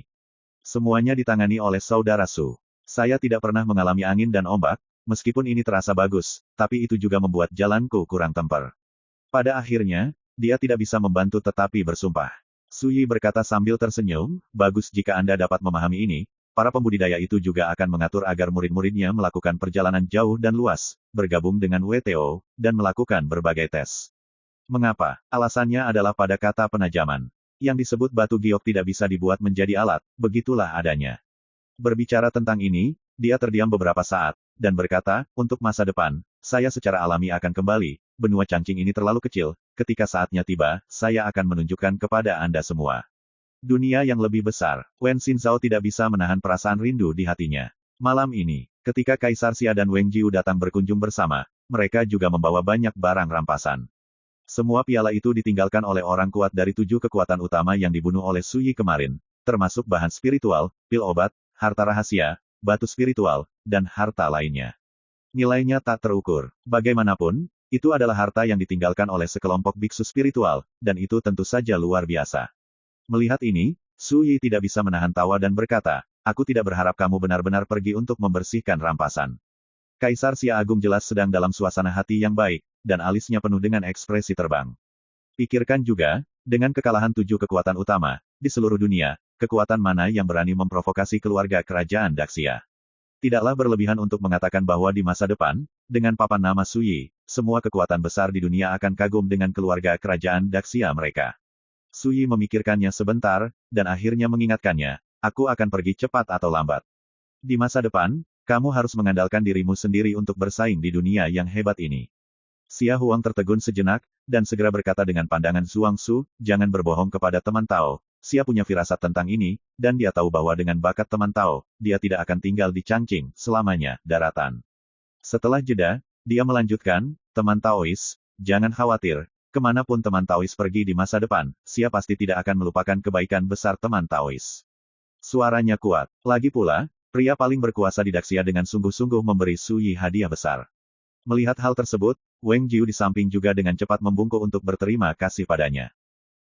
Semuanya ditangani oleh saudara Su. Saya tidak pernah mengalami angin dan ombak, meskipun ini terasa bagus, tapi itu juga membuat jalanku kurang temper. Pada akhirnya, dia tidak bisa membantu tetapi bersumpah. Su Yi berkata sambil tersenyum, bagus jika Anda dapat memahami ini, para pembudidaya itu juga akan mengatur agar murid-muridnya melakukan perjalanan jauh dan luas, bergabung dengan WTO, dan melakukan berbagai tes. Mengapa? Alasannya adalah pada kata penajaman. Yang disebut batu giok tidak bisa dibuat menjadi alat, begitulah adanya. Berbicara tentang ini, dia terdiam beberapa saat, dan berkata, untuk masa depan, saya secara alami akan kembali, benua Changqing ini terlalu kecil, ketika saatnya tiba, saya akan menunjukkan kepada Anda semua. Dunia yang lebih besar, Wen Xin Zhao tidak bisa menahan perasaan rindu di hatinya. Malam ini, ketika Kaisar Xia dan Weng Jiu datang berkunjung bersama, mereka juga membawa banyak barang rampasan. Semua piala itu ditinggalkan oleh orang kuat dari 7 kekuatan utama yang dibunuh oleh Su Yi kemarin, termasuk bahan spiritual, pil obat, harta rahasia, batu spiritual, dan harta lainnya. Nilainya tak terukur. Bagaimanapun, itu adalah harta yang ditinggalkan oleh sekelompok biksu spiritual, dan itu tentu saja luar biasa. Melihat ini, Su Yi tidak bisa menahan tawa dan berkata, aku tidak berharap kamu benar-benar pergi untuk membersihkan rampasan. Kaisar Xia Agung jelas sedang dalam suasana hati yang baik, dan alisnya penuh dengan ekspresi terbang. Pikirkan juga, dengan kekalahan 7 kekuatan utama, di seluruh dunia, kekuatan mana yang berani memprovokasi keluarga kerajaan Daxia? Tidaklah berlebihan untuk mengatakan bahwa di masa depan, dengan papan nama Suyi, semua kekuatan besar di dunia akan kagum dengan keluarga kerajaan Daxia mereka. Suyi memikirkannya sebentar, dan akhirnya mengingatkannya, aku akan pergi cepat atau lambat. Di masa depan, kamu harus mengandalkan dirimu sendiri untuk bersaing di dunia yang hebat ini. Xia Huang tertegun sejenak, dan segera berkata dengan pandangan Zhuang Su, jangan berbohong kepada teman Tao. Xia punya firasat tentang ini, dan dia tahu bahwa dengan bakat teman Tao, dia tidak akan tinggal di Changqing selamanya, daratan. Setelah jeda, dia melanjutkan, teman Taois, jangan khawatir, kemanapun teman Taois pergi di masa depan, Xia pasti tidak akan melupakan kebaikan besar teman Taois. Suaranya kuat. Lagi pula, pria paling berkuasa di Daxia dengan sungguh-sungguh memberi Suyi hadiah besar. Melihat hal tersebut, Wang Jiu di samping juga dengan cepat membungkuk untuk berterima kasih padanya.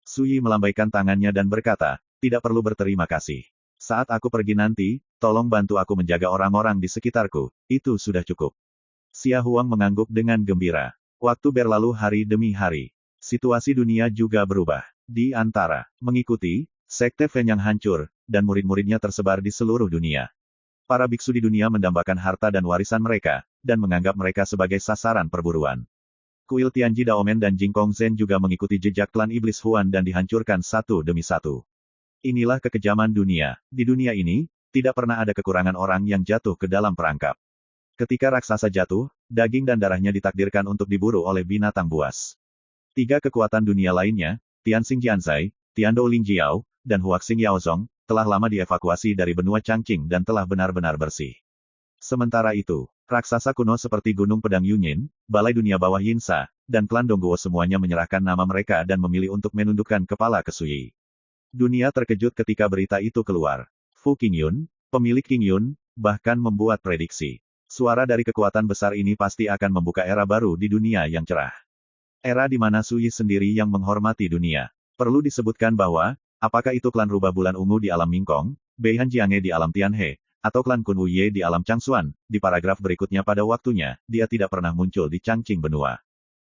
Suyi melambaikan tangannya dan berkata, tidak perlu berterima kasih. Saat aku pergi nanti, tolong bantu aku menjaga orang-orang di sekitarku, itu sudah cukup. Xia Huang mengangguk dengan gembira. Waktu berlalu hari demi hari. Situasi dunia juga berubah. Di antara mengikuti, sekte Fen yang hancur, dan murid-muridnya tersebar di seluruh dunia. Para biksu di dunia mendambakan harta dan warisan mereka, dan menganggap mereka sebagai sasaran perburuan. Kuil Tianji Daomen dan Jingkong Zhen juga mengikuti jejak klan Iblis Huan dan dihancurkan satu demi satu. Inilah kekejaman dunia. Di dunia ini, tidak pernah ada kekurangan orang yang jatuh ke dalam perangkap. Ketika raksasa jatuh, daging dan darahnya ditakdirkan untuk diburu oleh binatang buas. 3 kekuatan dunia lainnya, Tianxing Jianzai, Tiandou Lingjiao, dan Huaxing Yaozong, telah lama dievakuasi dari benua Changqing dan telah benar-benar bersih. Sementara itu, raksasa kuno seperti Gunung Pedang Yunyin, Balai Dunia Bawah Yinsa, dan klan Dongguo semuanya menyerahkan nama mereka dan memilih untuk menundukkan kepala ke Suyi. Dunia terkejut ketika berita itu keluar. Fu Qingyun, pemilik Qingyun, bahkan membuat prediksi. Suara dari kekuatan besar ini pasti akan membuka era baru di dunia yang cerah. Era di mana Suyi sendiri yang menghormati dunia. Perlu disebutkan bahwa, apakah itu klan Rubah Bulan Ungu di alam Mingkong, Beihan Jiange di alam Tianhe, atau klan Kun Wuye di alam Changsuan, di paragraf berikutnya pada waktunya, dia tidak pernah muncul di Changqing benua.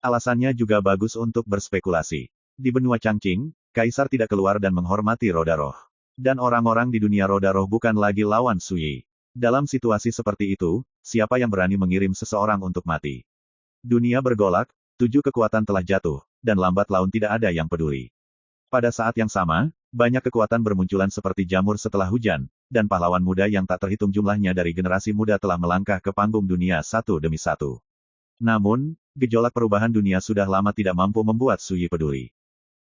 Alasannya juga bagus untuk berspekulasi. Di benua Changqing, Kaisar tidak keluar dan menghormati roda roh. Dan orang-orang di dunia roda roh bukan lagi lawan Suyi. Dalam situasi seperti itu, siapa yang berani mengirim seseorang untuk mati? Dunia bergolak, 7 kekuatan telah jatuh, dan lambat laun tidak ada yang peduli. Pada saat yang sama, banyak kekuatan bermunculan seperti jamur setelah hujan, dan pahlawan muda yang tak terhitung jumlahnya dari generasi muda telah melangkah ke panggung dunia satu demi satu. Namun, gejolak perubahan dunia sudah lama tidak mampu membuat Suyi peduli.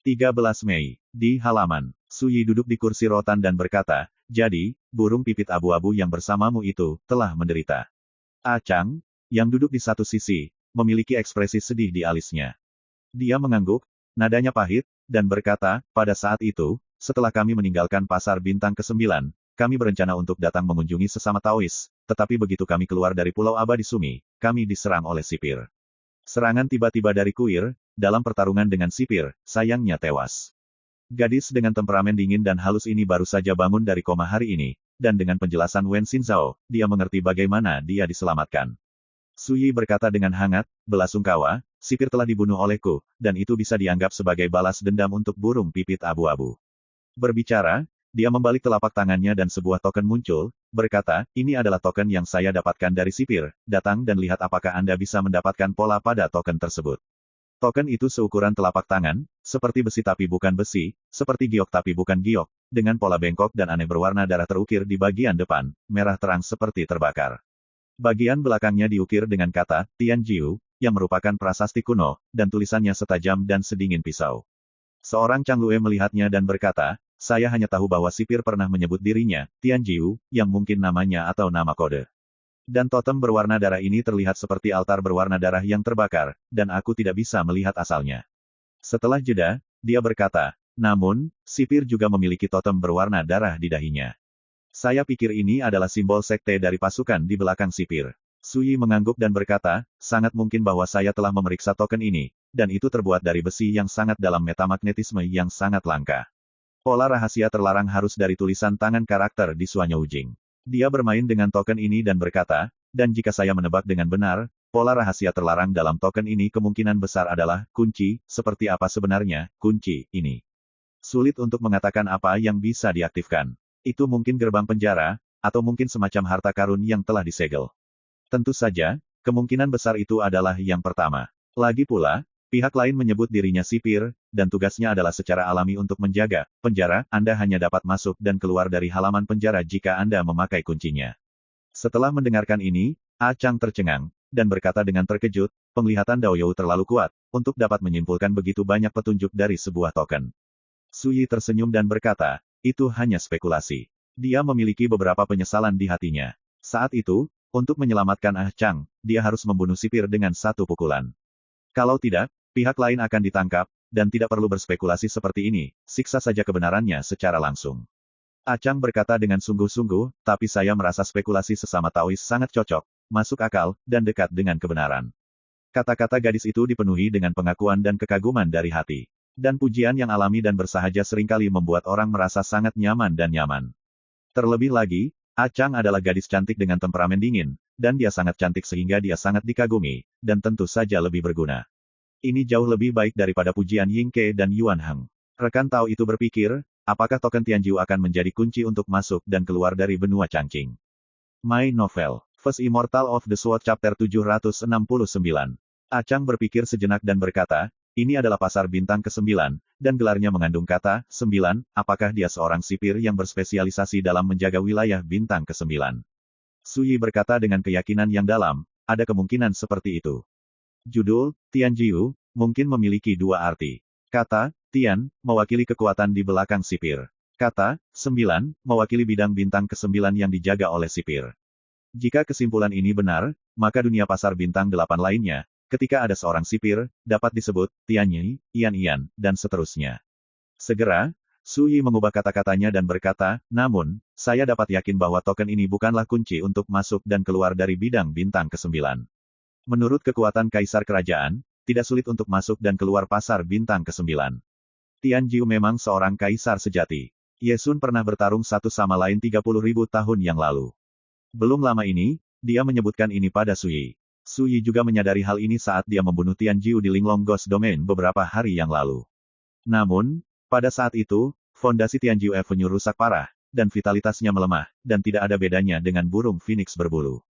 13 Mei, di halaman, Suyi duduk di kursi rotan dan berkata, jadi, burung pipit abu-abu yang bersamamu itu, telah menderita. A Chang, yang duduk di satu sisi, memiliki ekspresi sedih di alisnya. Dia mengangguk, nadanya pahit, dan berkata, pada saat itu, setelah kami meninggalkan pasar bintang ke-9, kami berencana untuk datang mengunjungi sesama Taois, tetapi begitu kami keluar dari Pulau Abadi Sumi, kami diserang oleh sipir. Serangan tiba-tiba dari kuil, dalam pertarungan dengan sipir, sayangnya tewas. Gadis dengan temperamen dingin dan halus ini baru saja bangun dari koma hari ini, dan dengan penjelasan Wen Xinzhao, dia mengerti bagaimana dia diselamatkan. Suyi berkata dengan hangat, belasungkawa, sipir telah dibunuh olehku, dan itu bisa dianggap sebagai balas dendam untuk burung pipit abu-abu. Berbicara, dia membalik telapak tangannya dan sebuah token muncul, berkata, ini adalah token yang saya dapatkan dari sipir, datang dan lihat apakah Anda bisa mendapatkan pola pada token tersebut. Token itu seukuran telapak tangan, seperti besi tapi bukan besi, seperti giok tapi bukan giok, dengan pola bengkok dan aneh berwarna darah terukir di bagian depan, merah terang seperti terbakar. Bagian belakangnya diukir dengan kata, Tianjiu, yang merupakan prasasti kuno, dan tulisannya setajam dan sedingin pisau. Seorang Changlue melihatnya dan berkata, saya hanya tahu bahwa sipir pernah menyebut dirinya, Tianjiu, yang mungkin namanya atau nama kode. Dan totem berwarna darah ini terlihat seperti altar berwarna darah yang terbakar, dan aku tidak bisa melihat asalnya. Setelah jeda, dia berkata, namun, sipir juga memiliki totem berwarna darah di dahinya. Saya pikir ini adalah simbol sekte dari pasukan di belakang sipir. Suyi mengangguk dan berkata, sangat mungkin bahwa saya telah memeriksa token ini, dan itu terbuat dari besi yang sangat dalam metamagnetisme yang sangat langka. Pola rahasia terlarang harus dari tulisan tangan karakter di Suanya Ujing. Dia bermain dengan token ini dan berkata, dan jika saya menebak dengan benar, pola rahasia terlarang dalam token ini kemungkinan besar adalah kunci. Seperti apa sebenarnya kunci ini? Sulit untuk mengatakan apa yang bisa diaktifkan. Itu mungkin gerbang penjara, atau mungkin semacam harta karun yang telah disegel. Tentu saja, kemungkinan besar itu adalah yang pertama. Lagi pula, pihak lain menyebut dirinya sipir, dan tugasnya adalah secara alami untuk menjaga penjara. Anda hanya dapat masuk dan keluar dari halaman penjara jika Anda memakai kuncinya. Setelah mendengarkan ini, A Chang tercengang, dan berkata dengan terkejut, penglihatan Dao You terlalu kuat, untuk dapat menyimpulkan begitu banyak petunjuk dari sebuah token. Su Yi tersenyum dan berkata, itu hanya spekulasi. Dia memiliki beberapa penyesalan di hatinya. Saat itu, untuk menyelamatkan Ah Chang, dia harus membunuh sipir dengan satu pukulan. Kalau tidak, pihak lain akan ditangkap, dan tidak perlu berspekulasi seperti ini, siksa saja kebenarannya secara langsung. Ah Chang berkata dengan sungguh-sungguh, tapi saya merasa spekulasi sesama Taois sangat cocok, masuk akal, dan dekat dengan kebenaran. Kata-kata gadis itu dipenuhi dengan pengakuan dan kekaguman dari hati. Dan pujian yang alami dan bersahaja seringkali membuat orang merasa sangat nyaman dan nyaman. Terlebih lagi, Ah Chang adalah gadis cantik dengan temperamen dingin, dan dia sangat cantik sehingga dia sangat dikagumi, dan tentu saja lebih berguna. Ini jauh lebih baik daripada pujian Ying Ke dan Yuan Heng. Rekan Tao itu berpikir, apakah token Tianjiu akan menjadi kunci untuk masuk dan keluar dari benua Changqing. My Novel, First Immortal of the Sword Chapter 769. Ah Chang berpikir sejenak dan berkata, ini adalah pasar bintang ke-9, dan gelarnya mengandung kata 9, apakah dia seorang sipir yang berspesialisasi dalam menjaga wilayah bintang ke-9? Su Yi berkata dengan keyakinan yang dalam, ada kemungkinan seperti itu. Judul, Tianjiu, mungkin memiliki dua arti. Kata, Tian, mewakili kekuatan di belakang sipir. Kata, 9, mewakili bidang bintang ke-9 yang dijaga oleh sipir. Jika kesimpulan ini benar, maka dunia pasar bintang 8 lainnya, ketika ada seorang sipir, dapat disebut, Tianyi, Ian, dan seterusnya. Segera, Su Yi mengubah kata-katanya dan berkata, namun, saya dapat yakin bahwa token ini bukanlah kunci untuk masuk dan keluar dari bidang bintang ke-9. Menurut kekuatan kaisar kerajaan, tidak sulit untuk masuk dan keluar pasar bintang ke-9. Tianjiu memang seorang kaisar sejati. Ye Sun pernah bertarung satu sama lain 30.000 tahun yang lalu. Belum lama ini, dia menyebutkan ini pada Su Yi. Su Yi juga menyadari hal ini saat dia membunuh Tianjiu di Linglong Ghost Domain beberapa hari yang lalu. Namun, pada saat itu, fondasi Tianjiu Avenue rusak parah, dan vitalitasnya melemah, dan tidak ada bedanya dengan burung phoenix berbulu.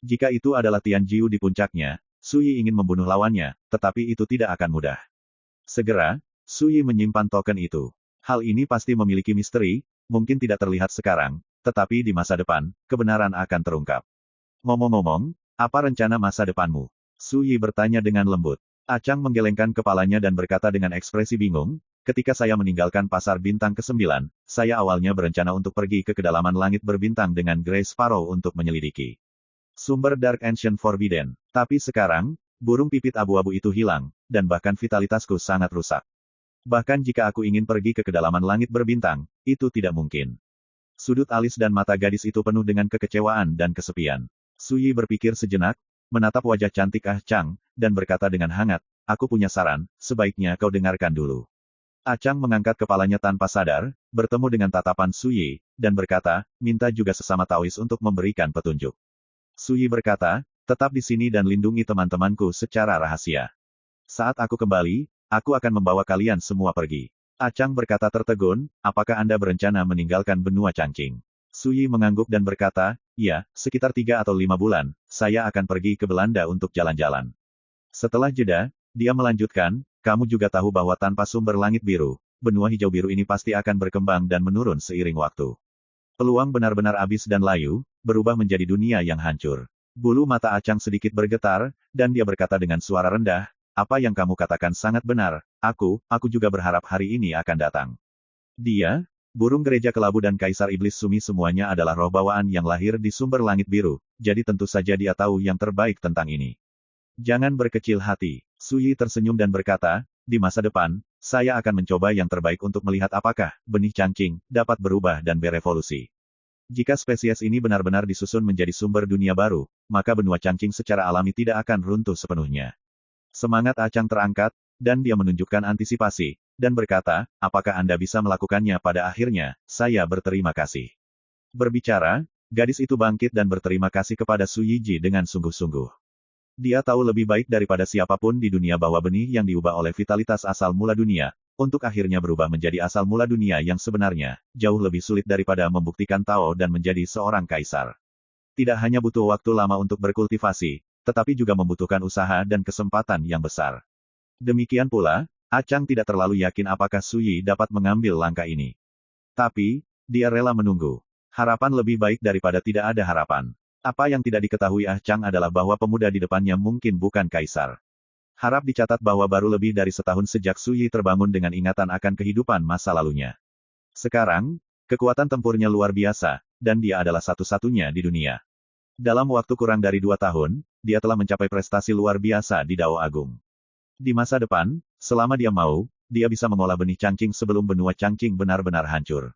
Jika itu adalah Tianjiu di puncaknya, Su Yi ingin membunuh lawannya, tetapi itu tidak akan mudah. Segera, Su Yi menyimpan token itu. Hal ini pasti memiliki misteri, mungkin tidak terlihat sekarang, tetapi di masa depan, kebenaran akan terungkap. Ngomong-ngomong, apa rencana masa depanmu? Su Yi bertanya dengan lembut. Ah Chang menggelengkan kepalanya dan berkata dengan ekspresi bingung, ketika saya meninggalkan pasar bintang ke-9, saya awalnya berencana untuk pergi ke kedalaman langit berbintang dengan Grey Sparrow untuk menyelidiki sumber Dark Ancient Forbidden. Tapi sekarang, burung pipit abu-abu itu hilang, dan bahkan vitalitasku sangat rusak. Bahkan jika aku ingin pergi ke kedalaman langit berbintang, itu tidak mungkin. Sudut alis dan mata gadis itu penuh dengan kekecewaan dan kesepian. Su Yi berpikir sejenak, menatap wajah cantik Ah Chang, dan berkata dengan hangat, aku punya saran, sebaiknya kau dengarkan dulu. Ah Chang mengangkat kepalanya tanpa sadar, bertemu dengan tatapan Su Yi, dan berkata, minta juga sesama Taois untuk memberikan petunjuk. Su Yi berkata, tetap di sini dan lindungi teman-temanku secara rahasia. Saat aku kembali, aku akan membawa kalian semua pergi. Ah Chang berkata tertegun, apakah Anda berencana meninggalkan benua Changqing? Su Yi mengangguk dan berkata, ya, sekitar 3 atau 5 bulan, saya akan pergi ke Belanda untuk jalan-jalan. Setelah jeda, dia melanjutkan, kamu juga tahu bahwa tanpa sumber langit biru, benua hijau biru ini pasti akan berkembang dan menurun seiring waktu. Peluang benar-benar habis dan layu, berubah menjadi dunia yang hancur. Bulu mata Ah Chang sedikit bergetar, dan dia berkata dengan suara rendah, apa yang kamu katakan sangat benar, aku juga berharap hari ini akan datang. Dia, burung gereja kelabu dan kaisar iblis Sumi semuanya adalah roh bawaan yang lahir di sumber langit biru, jadi tentu saja dia tahu yang terbaik tentang ini. Jangan berkecil hati. Su Yi tersenyum dan berkata, di masa depan, saya akan mencoba yang terbaik untuk melihat apakah benih Changqing dapat berubah dan berevolusi. Jika spesies ini benar-benar disusun menjadi sumber dunia baru, maka benua Changqing secara alami tidak akan runtuh sepenuhnya. Semangat Ah Chang terangkat, dan dia menunjukkan antisipasi, dan berkata, apakah Anda bisa melakukannya pada akhirnya, saya berterima kasih. Berbicara, gadis itu bangkit dan berterima kasih kepada Su Yiji dengan sungguh-sungguh. Dia tahu lebih baik daripada siapapun di dunia bahwa benih yang diubah oleh vitalitas asal mula dunia, untuk akhirnya berubah menjadi asal mula dunia yang sebenarnya, jauh lebih sulit daripada membuktikan Tao dan menjadi seorang kaisar. Tidak hanya butuh waktu lama untuk berkultivasi, tetapi juga membutuhkan usaha dan kesempatan yang besar. Demikian pula, Acang tidak terlalu yakin apakah Su Yi dapat mengambil langkah ini. Tapi, dia rela menunggu. Harapan lebih baik daripada tidak ada harapan. Apa yang tidak diketahui Chang adalah bahwa pemuda di depannya mungkin bukan kaisar. Harap dicatat bahwa baru lebih dari setahun sejak Su Yi terbangun dengan ingatan akan kehidupan masa lalunya. Sekarang, kekuatan tempurnya luar biasa, dan dia adalah satu-satunya di dunia. Dalam waktu kurang dari 2 tahun, dia telah mencapai prestasi luar biasa di Dao Agung. Di masa depan, selama dia mau, dia bisa mengolah benih Changqing sebelum benua Changqing benar-benar hancur.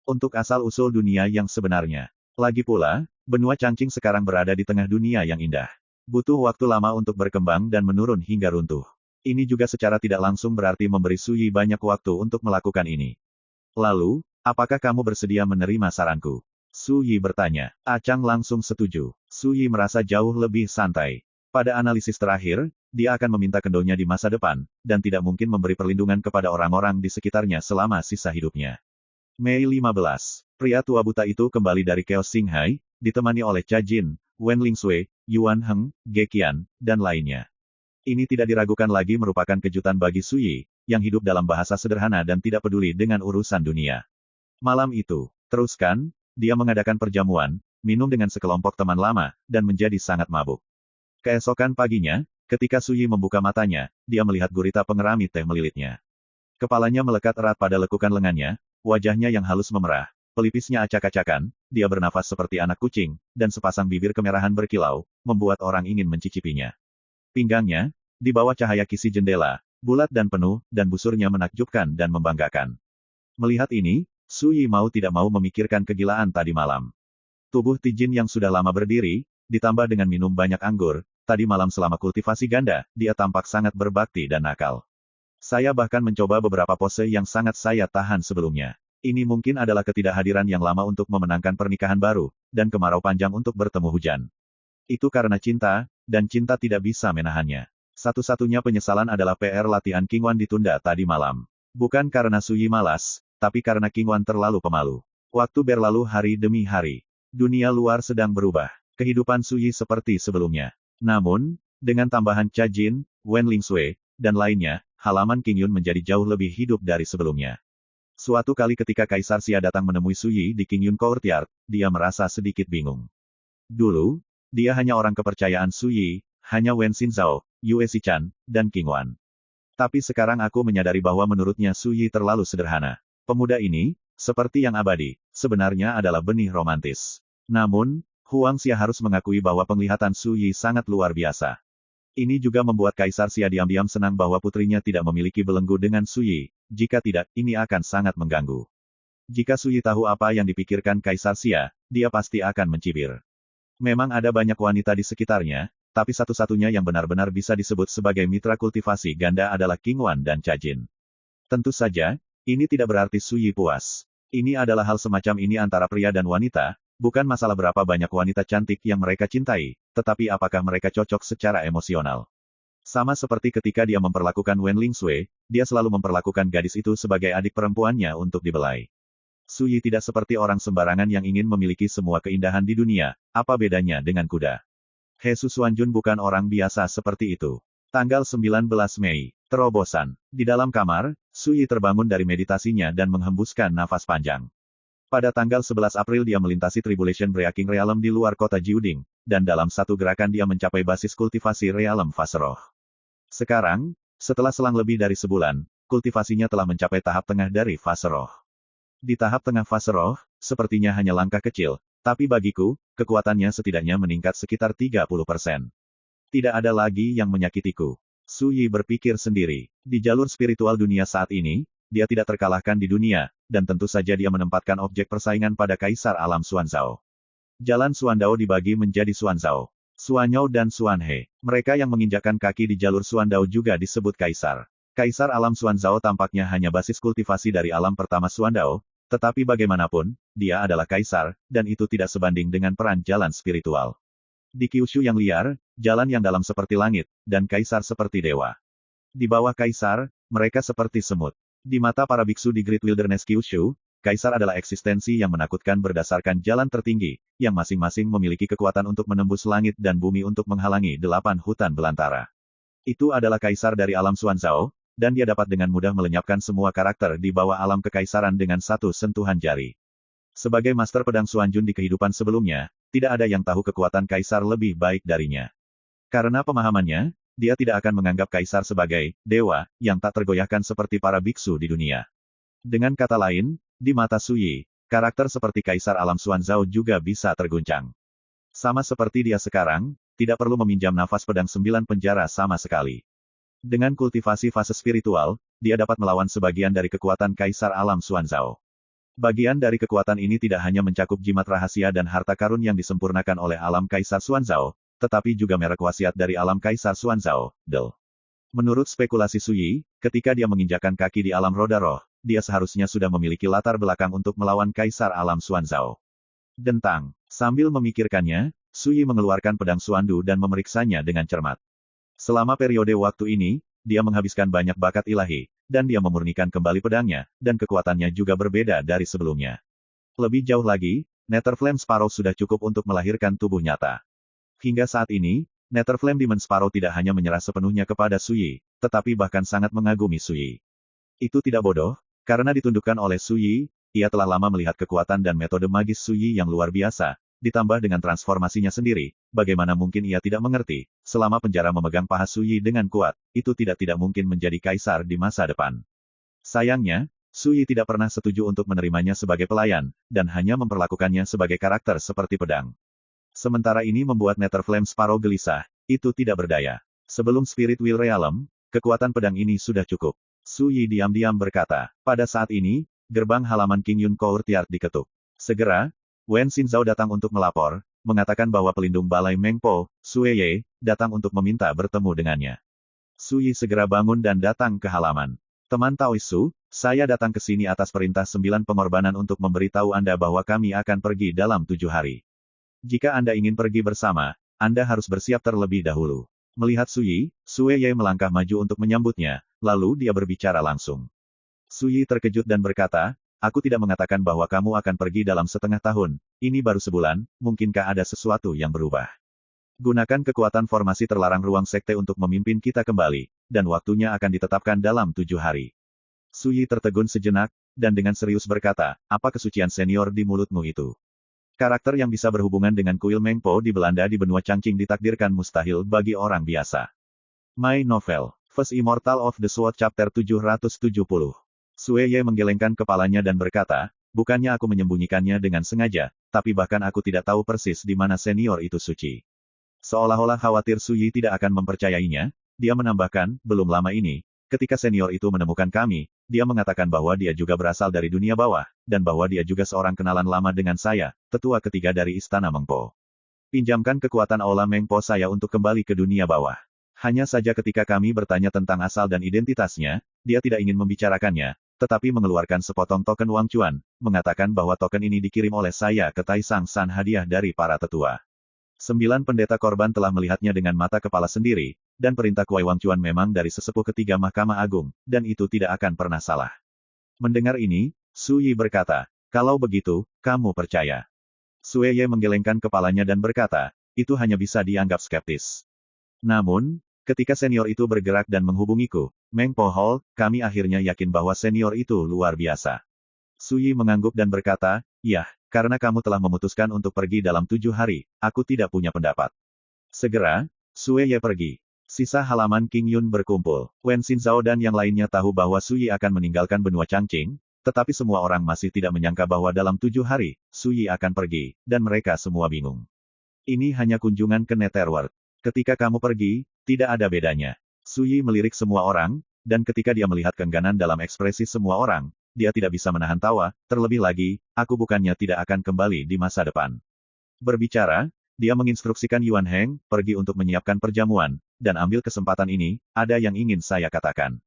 Untuk asal-usul dunia yang sebenarnya. Lagi pula, benua Changqing sekarang berada di tengah dunia yang indah. Butuh waktu lama untuk berkembang dan menurun hingga runtuh. Ini juga secara tidak langsung berarti memberi Su Yi banyak waktu untuk melakukan ini. Lalu, apakah kamu bersedia menerima saranku? Su Yi bertanya. Chang langsung setuju. Su Yi merasa jauh lebih santai. Pada analisis terakhir, dia akan meminta kendonya di masa depan, dan tidak mungkin memberi perlindungan kepada orang-orang di sekitarnya selama sisa hidupnya. Mei 15. Pria tua buta itu kembali dari Chaos Xinghai, ditemani oleh Cha Jin, Wen Lingsui, Yuan Heng, Ge Qian, dan lainnya. Ini tidak diragukan lagi merupakan kejutan bagi Su Yi, yang hidup dalam bahasa sederhana dan tidak peduli dengan urusan dunia. Malam itu, teruskan, dia mengadakan perjamuan, minum dengan sekelompok teman lama, dan menjadi sangat mabuk. Keesokan paginya, ketika Su Yi membuka matanya, dia melihat gurita pengerami teh melilitnya. Kepalanya melekat erat pada lekukan lengannya, wajahnya yang halus memerah, pelipisnya acak-acakan, dia bernafas seperti anak kucing, dan sepasang bibir kemerahan berkilau, membuat orang ingin mencicipinya. Pinggangnya, di bawah cahaya kisi jendela, bulat dan penuh, dan busurnya menakjubkan dan membanggakan. Melihat ini, Su Yi mau tidak mau memikirkan kegilaan tadi malam. Tubuh Tijin yang sudah lama berdiri, ditambah dengan minum banyak anggur, tadi malam selama kultivasi ganda, dia tampak sangat berbakti dan nakal. Saya bahkan mencoba beberapa pose yang sangat saya tahan sebelumnya. Ini mungkin adalah ketidakhadiran yang lama untuk memenangkan pernikahan baru, dan kemarau panjang untuk bertemu hujan. Itu karena cinta, dan cinta tidak bisa menahannya. Satu-satunya penyesalan adalah PR latihan Qingwan ditunda tadi malam. Bukan karena Su Yi malas, tapi karena Qingwan terlalu pemalu. Waktu berlalu hari demi hari. Dunia luar sedang berubah. Kehidupan Su Yi seperti sebelumnya. Namun, dengan tambahan Cha Jin, Wen Lingsui, dan lainnya, halaman Qingyun menjadi jauh lebih hidup dari sebelumnya. Suatu kali ketika Kaisar Xia datang menemui Su Yi di Qingyun Courtyard, dia merasa sedikit bingung. Dulu, dia hanya orang kepercayaan Su Yi, hanya Wen Xinzhao, Yue Xichan, dan Qingwan. Tapi sekarang aku menyadari bahwa menurutnya Su Yi terlalu sederhana. Pemuda ini, seperti yang abadi, sebenarnya adalah benih romantis. Namun, Huang Xia harus mengakui bahwa penglihatan Su Yi sangat luar biasa. Ini juga membuat Kaisar Xia diam-diam senang bahwa putrinya tidak memiliki belenggu dengan Su Yi, jika tidak, ini akan sangat mengganggu. Jika Su Yi tahu apa yang dipikirkan Kaisar Xia, dia pasti akan mencibir. Memang ada banyak wanita di sekitarnya, tapi satu-satunya yang benar-benar bisa disebut sebagai mitra kultivasi ganda adalah Qingwan dan Cha Jin. Tentu saja, ini tidak berarti Su Yi puas. Ini adalah hal semacam ini antara pria dan wanita, bukan masalah berapa banyak wanita cantik yang mereka cintai, tetapi apakah mereka cocok secara emosional. Sama seperti ketika dia memperlakukan Wen Lingsui, dia selalu memperlakukan gadis itu sebagai adik perempuannya untuk dibelai. Su Yi tidak seperti orang sembarangan yang ingin memiliki semua keindahan di dunia, apa bedanya dengan kuda. He Susuanjun bukan orang biasa seperti itu. Tanggal 19 Mei, terobosan. Di dalam kamar, Su Yi terbangun dari meditasinya dan menghembuskan nafas panjang. Pada tanggal 11 April dia melintasi Tribulation Breaking Realm di luar kota Jiuding, dan dalam satu gerakan dia mencapai basis kultivasi Realm Fase Roh. Sekarang, setelah selang lebih dari sebulan, kultivasinya telah mencapai tahap tengah dari Fase Roh. Di tahap tengah Fase Roh, sepertinya hanya langkah kecil, tapi bagiku, kekuatannya setidaknya meningkat sekitar 30%. Tidak ada lagi yang menyakitiku. Su Yi berpikir sendiri. Di jalur spiritual dunia saat ini, dia tidak terkalahkan di dunia, dan tentu saja dia menempatkan objek persaingan pada Kaisar Alam Xuanzao. Jalan Xuandao dibagi menjadi Xuanzao, Xuanyao dan Xuanhe. Mereka yang menginjakkan kaki di jalur Xuandao juga disebut Kaisar. Kaisar alam Xuanzao tampaknya hanya basis kultivasi dari alam pertama Xuandao, tetapi bagaimanapun, dia adalah kaisar, dan itu tidak sebanding dengan peran jalan spiritual. Di Kyushu yang liar, jalan yang dalam seperti langit, dan kaisar seperti dewa. Di bawah kaisar, mereka seperti semut. Di mata para biksu di Great Wilderness Kyushu, kaisar adalah eksistensi yang menakutkan berdasarkan jalan tertinggi, yang masing-masing memiliki kekuatan untuk menembus langit dan bumi untuk menghalangi 8 hutan belantara. Itu adalah kaisar dari alam Xuanzao, dan dia dapat dengan mudah melenyapkan semua karakter di bawah alam kekaisaran dengan satu sentuhan jari. Sebagai master pedang Xuanjun di kehidupan sebelumnya, tidak ada yang tahu kekuatan kaisar lebih baik darinya. Karena pemahamannya, dia tidak akan menganggap kaisar sebagai dewa yang tak tergoyahkan seperti para biksu di dunia. Dengan kata lain, di mata Suyi, karakter seperti kaisar alam Xuanzao juga bisa terguncang. Sama seperti dia sekarang, tidak perlu meminjam nafas pedang 9 penjara sama sekali. Dengan kultivasi fase spiritual, dia dapat melawan sebagian dari kekuatan kaisar alam Xuanzao. Bagian dari kekuatan ini tidak hanya mencakup jimat rahasia dan harta karun yang disempurnakan oleh alam kaisar Xuanzao, tetapi juga merek wasiat dari alam kaisar Xuanzao, Del. Menurut spekulasi Suyi, ketika dia menginjakan kaki di alam roda roh, dia seharusnya sudah memiliki latar belakang untuk melawan kaisar alam Xuanzao. Dentang. Sambil memikirkannya, Suyi mengeluarkan pedang Xuandu dan memeriksanya dengan cermat. Selama periode waktu ini, dia menghabiskan banyak bakat ilahi, dan dia memurnikan kembali pedangnya, dan kekuatannya juga berbeda dari sebelumnya. Lebih jauh lagi, Netherflame Sparrow sudah cukup untuk melahirkan tubuh nyata. Hingga saat ini, Netherflame Demon Sparrow tidak hanya menyerah sepenuhnya kepada Suyi, tetapi bahkan sangat mengagumi Suyi. Itu tidak bodoh, karena ditundukkan oleh Suyi, ia telah lama melihat kekuatan dan metode magis Suyi yang luar biasa, ditambah dengan transformasinya sendiri, bagaimana mungkin ia tidak mengerti, selama penjara memegang paha Suyi dengan kuat, itu tidak mungkin menjadi kaisar di masa depan. Sayangnya, Suyi tidak pernah setuju untuk menerimanya sebagai pelayan, dan hanya memperlakukannya sebagai karakter seperti pedang. Sementara ini membuat Netherflame Sparrow gelisah, itu tidak berdaya. Sebelum Spirit Will Realm, kekuatan pedang ini sudah cukup. Suyi diam-diam berkata, pada saat ini, gerbang halaman King Yun Courtyard diketuk. Segera, Wen Xinzhao datang untuk melapor, mengatakan bahwa pelindung balai Mengpo, Sueye, datang untuk meminta bertemu dengannya. Suyi segera bangun dan datang ke halaman. Teman Taoisu, saya datang ke sini atas perintah 9 pengorbanan untuk memberitahu Anda bahwa kami akan pergi dalam 7 hari. Jika Anda ingin pergi bersama, Anda harus bersiap terlebih dahulu. Melihat Suyi, Sueye melangkah maju untuk menyambutnya, lalu dia berbicara langsung. Suyi terkejut dan berkata, aku tidak mengatakan bahwa kamu akan pergi dalam setengah tahun, ini baru sebulan, mungkinkah ada sesuatu yang berubah? Gunakan kekuatan formasi terlarang ruang sekte untuk memimpin kita kembali, dan waktunya akan ditetapkan dalam 7 hari. Suyi tertegun sejenak, dan dengan serius berkata, apa kesucian senior di mulutmu itu? Karakter yang bisa berhubungan dengan kuil Mengpo di Belanda di benua Changqing ditakdirkan mustahil bagi orang biasa. My Novel, First Immortal of the Sword Chapter 770. Sueye menggelengkan kepalanya dan berkata, bukannya aku menyembunyikannya dengan sengaja, tapi bahkan aku tidak tahu persis di mana senior itu suci. Seolah-olah khawatir Suyi tidak akan mempercayainya, dia menambahkan, belum lama ini, ketika senior itu menemukan kami, dia mengatakan bahwa dia juga berasal dari dunia bawah, dan bahwa dia juga seorang kenalan lama dengan saya, tetua ketiga dari Istana Mengpo. Pinjamkan kekuatan aula Mengpo saya untuk kembali ke dunia bawah. Hanya saja ketika kami bertanya tentang asal dan identitasnya, dia tidak ingin membicarakannya, tetapi mengeluarkan sepotong token uang cuan, mengatakan bahwa token ini dikirim oleh saya ke Taisang San hadiah dari para tetua. 9 pendeta korban telah melihatnya dengan mata kepala sendiri, dan perintah Kuai Wang Chuan memang dari sesepuh ketiga Mahkamah Agung, dan itu tidak akan pernah salah. Mendengar ini, Suyi berkata, kalau begitu, kamu percaya. Sueye menggelengkan kepalanya dan berkata, itu hanya bisa dianggap skeptis. Namun, ketika senior itu bergerak dan menghubungiku, Mengpo Hall, kami akhirnya yakin bahwa senior itu luar biasa. Suyi mengangguk dan berkata, yah, karena kamu telah memutuskan untuk pergi dalam 7 hari, aku tidak punya pendapat. Segera, Sueye pergi. Sisa halaman King Yun berkumpul. Wen Xinzhao dan yang lainnya tahu bahwa Suyi akan meninggalkan benua Changqing, tetapi semua orang masih tidak menyangka bahwa dalam 7 hari, Suyi akan pergi, dan mereka semua bingung. Ini hanya kunjungan ke Netherworld. Ketika kamu pergi, tidak ada bedanya. Suyi melirik semua orang, dan ketika dia melihat keengganan dalam ekspresi semua orang, dia tidak bisa menahan tawa, terlebih lagi, aku bukannya tidak akan kembali di masa depan. Berbicara, dia menginstruksikan Yuan Heng, pergi untuk menyiapkan perjamuan, dan ambil kesempatan ini, ada yang ingin saya katakan.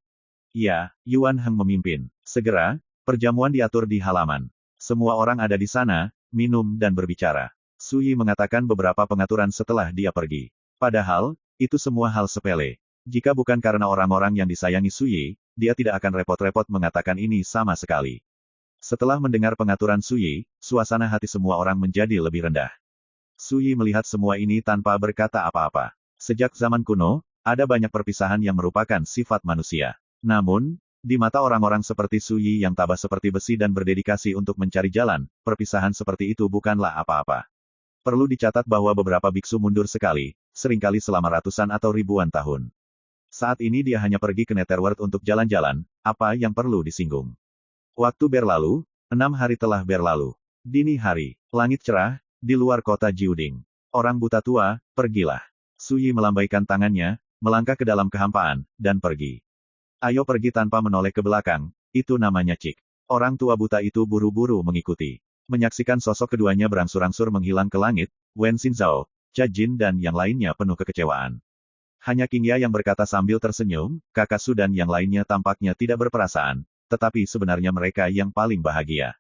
Ya, Yuan Heng memimpin. Segera, perjamuan diatur di halaman. Semua orang ada di sana, minum dan berbicara. Su Yi mengatakan beberapa pengaturan setelah dia pergi. Padahal, itu semua hal sepele. Jika bukan karena orang-orang yang disayangi Su Yi, dia tidak akan repot-repot mengatakan ini sama sekali. Setelah mendengar pengaturan Su Yi, suasana hati semua orang menjadi lebih rendah. Su Yi melihat semua ini tanpa berkata apa-apa. Sejak zaman kuno, ada banyak perpisahan yang merupakan sifat manusia. Namun, di mata orang-orang seperti Su Yi yang tabah seperti besi dan berdedikasi untuk mencari jalan, perpisahan seperti itu bukanlah apa-apa. Perlu dicatat bahwa beberapa biksu mundur sekali, seringkali selama ratusan atau ribuan tahun. Saat ini dia hanya pergi ke Netherworld untuk jalan-jalan, apa yang perlu disinggung. Waktu berlalu, 6 hari telah berlalu. Dini hari, langit cerah, di luar kota Jiuding. Orang buta tua, pergilah. Su Yi melambaikan tangannya, melangkah ke dalam kehampaan, dan pergi. Ayo pergi tanpa menoleh ke belakang, itu namanya Cik. Orang tua buta itu buru-buru mengikuti. Menyaksikan sosok keduanya berangsur-angsur menghilang ke langit, Wen Xinzhao, Cha Jin dan yang lainnya penuh kekecewaan. Hanya Qingya yang berkata sambil tersenyum, Kakak Su dan yang lainnya tampaknya tidak berperasaan, tetapi sebenarnya mereka yang paling bahagia.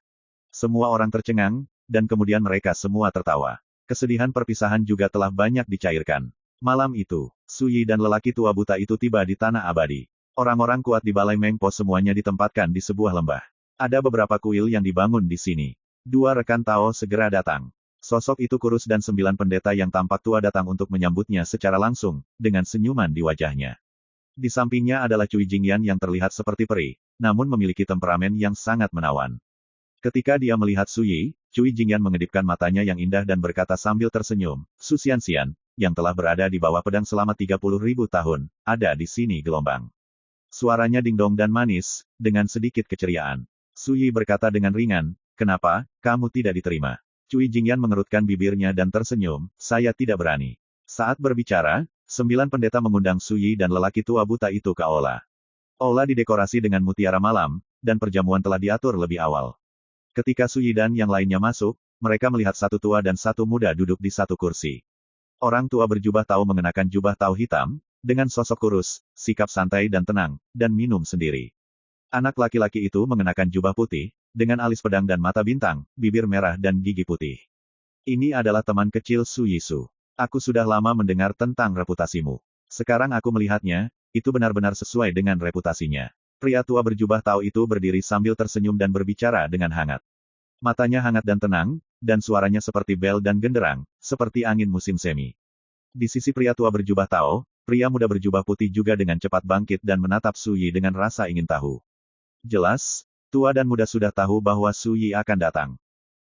Semua orang tercengang, dan kemudian mereka semua tertawa. Kesedihan perpisahan juga telah banyak dicairkan. Malam itu, Su Yi dan lelaki tua buta itu tiba di tanah abadi. Orang-orang kuat di Balai Mengpo semuanya ditempatkan di sebuah lembah. Ada beberapa kuil yang dibangun di sini. 2 rekan Tao segera datang. Sosok itu kurus dan 9 pendeta yang tampak tua datang untuk menyambutnya secara langsung, dengan senyuman di wajahnya. Di sampingnya adalah Cui Jingyan yang terlihat seperti peri, namun memiliki temperamen yang sangat menawan. Ketika dia melihat Su Yi, Cui Jingyan mengedipkan matanya yang indah dan berkata sambil tersenyum, Su Xianxian, yang telah berada di bawah pedang selama 30.000 tahun, ada di sini gelombang. Suaranya dingdong dan manis, dengan sedikit keceriaan. Su Yi berkata dengan ringan, kenapa, kamu tidak diterima? Cui Jingyan mengerutkan bibirnya dan tersenyum, saya tidak berani. Saat berbicara, 9 pendeta mengundang Su Yi dan lelaki tua buta itu ke aula. Aula didekorasi dengan mutiara malam, dan perjamuan telah diatur lebih awal. Ketika Su Yi dan yang lainnya masuk, mereka melihat satu tua dan satu muda duduk di satu kursi. Orang tua berjubah Tao mengenakan jubah Tao hitam, dengan sosok kurus, sikap santai dan tenang, dan minum sendiri. Anak laki-laki itu mengenakan jubah putih, dengan alis pedang dan mata bintang, bibir merah dan gigi putih. Ini adalah teman kecil Su Yisu. Aku sudah lama mendengar tentang reputasimu. Sekarang aku melihatnya, itu benar-benar sesuai dengan reputasinya. Pria tua berjubah Tao itu berdiri sambil tersenyum dan berbicara dengan hangat. Matanya hangat dan tenang, dan suaranya seperti bel dan genderang, seperti angin musim semi. Di sisi pria tua berjubah Tao, pria muda berjubah putih juga dengan cepat bangkit dan menatap Su Yi dengan rasa ingin tahu. Jelas, tua dan muda sudah tahu bahwa Su Yi akan datang.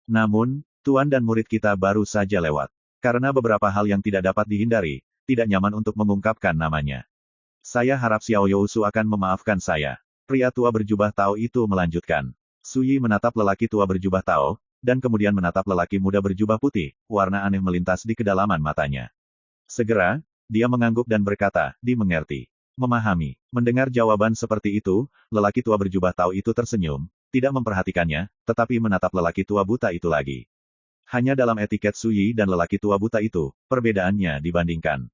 Namun, tuan dan murid kita baru saja lewat. Karena beberapa hal yang tidak dapat dihindari, tidak nyaman untuk mengungkapkan namanya. Saya harap Xiao Yousu akan memaafkan saya. Pria tua berjubah Tao itu melanjutkan. Su Yi menatap lelaki tua berjubah Tao, dan kemudian menatap lelaki muda berjubah putih, warna aneh melintas di kedalaman matanya. Segera, dia mengangguk dan berkata, dimengerti. Memahami. Mendengar jawaban seperti itu, lelaki tua berjubah Tao itu tersenyum, tidak memperhatikannya, tetapi menatap lelaki tua buta itu lagi. Hanya dalam etiket Su Yi dan lelaki tua buta itu, perbedaannya dibandingkan.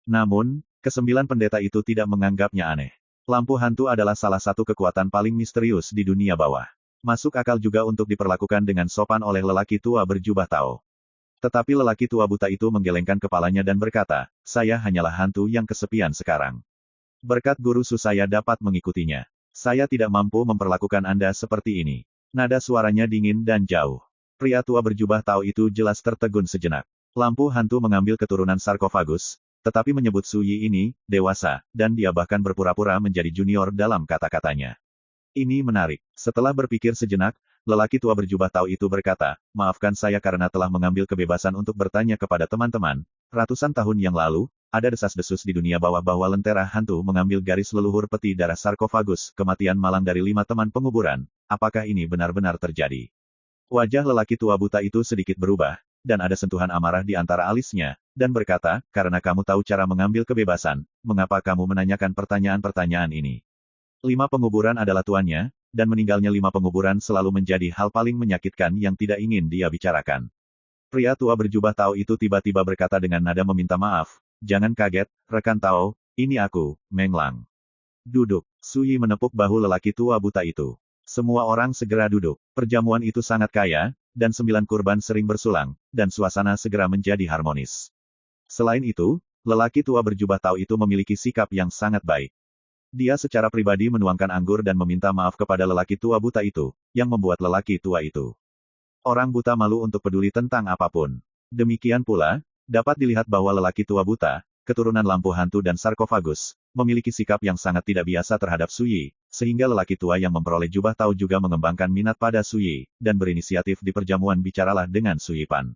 Namun, ke-9 pendeta itu tidak menganggapnya aneh. Lampu hantu adalah salah satu kekuatan paling misterius di dunia bawah. Masuk akal juga untuk diperlakukan dengan sopan oleh lelaki tua berjubah Tao. Tetapi lelaki tua buta itu menggelengkan kepalanya dan berkata, saya hanyalah hantu yang kesepian sekarang. Berkat guru Su saya dapat mengikutinya. Saya tidak mampu memperlakukan Anda seperti ini. Nada suaranya dingin dan jauh. Pria tua berjubah Tao itu jelas tertegun sejenak. Lampu hantu mengambil keturunan sarkofagus, tetapi menyebut Su Yi ini, dewasa, dan dia bahkan berpura-pura menjadi junior dalam kata-katanya. Ini menarik. Setelah berpikir sejenak, lelaki tua berjubah Tao itu berkata, maafkan saya karena telah mengambil kebebasan untuk bertanya kepada teman-teman. Ratusan tahun yang lalu, ada desas-desus di dunia bawah bahwa lentera hantu mengambil garis leluhur peti darah sarkofagus, kematian malang dari 5 teman penguburan. Apakah ini benar-benar terjadi? Wajah lelaki tua buta itu sedikit berubah, dan ada sentuhan amarah di antara alisnya, dan berkata, karena kamu tahu cara mengambil kebebasan, mengapa kamu menanyakan pertanyaan-pertanyaan ini? 5 penguburan adalah tuannya, dan meninggalnya 5 penguburan selalu menjadi hal paling menyakitkan yang tidak ingin dia bicarakan. Pria tua berjubah Tao itu tiba-tiba berkata dengan nada meminta maaf, jangan kaget, rekan Tao, ini aku, Meng Lang. Duduk. Sui menepuk bahu lelaki tua buta itu. Semua orang segera duduk. Perjamuan itu sangat kaya, dan 9 kurban sering bersulang, dan suasana segera menjadi harmonis. Selain itu, lelaki tua berjubah tau itu memiliki sikap yang sangat baik. Dia secara pribadi menuangkan anggur dan meminta maaf kepada lelaki tua buta itu, yang membuat lelaki tua itu. Orang buta malu untuk peduli tentang apapun. Demikian pula, dapat dilihat bahwa lelaki tua buta, keturunan lampu hantu dan sarkofagus, memiliki sikap yang sangat tidak biasa terhadap Sui, sehingga lelaki tua yang memperoleh jubah tau juga mengembangkan minat pada Sui, dan berinisiatif di perjamuan bicaralah dengan Sui Pan.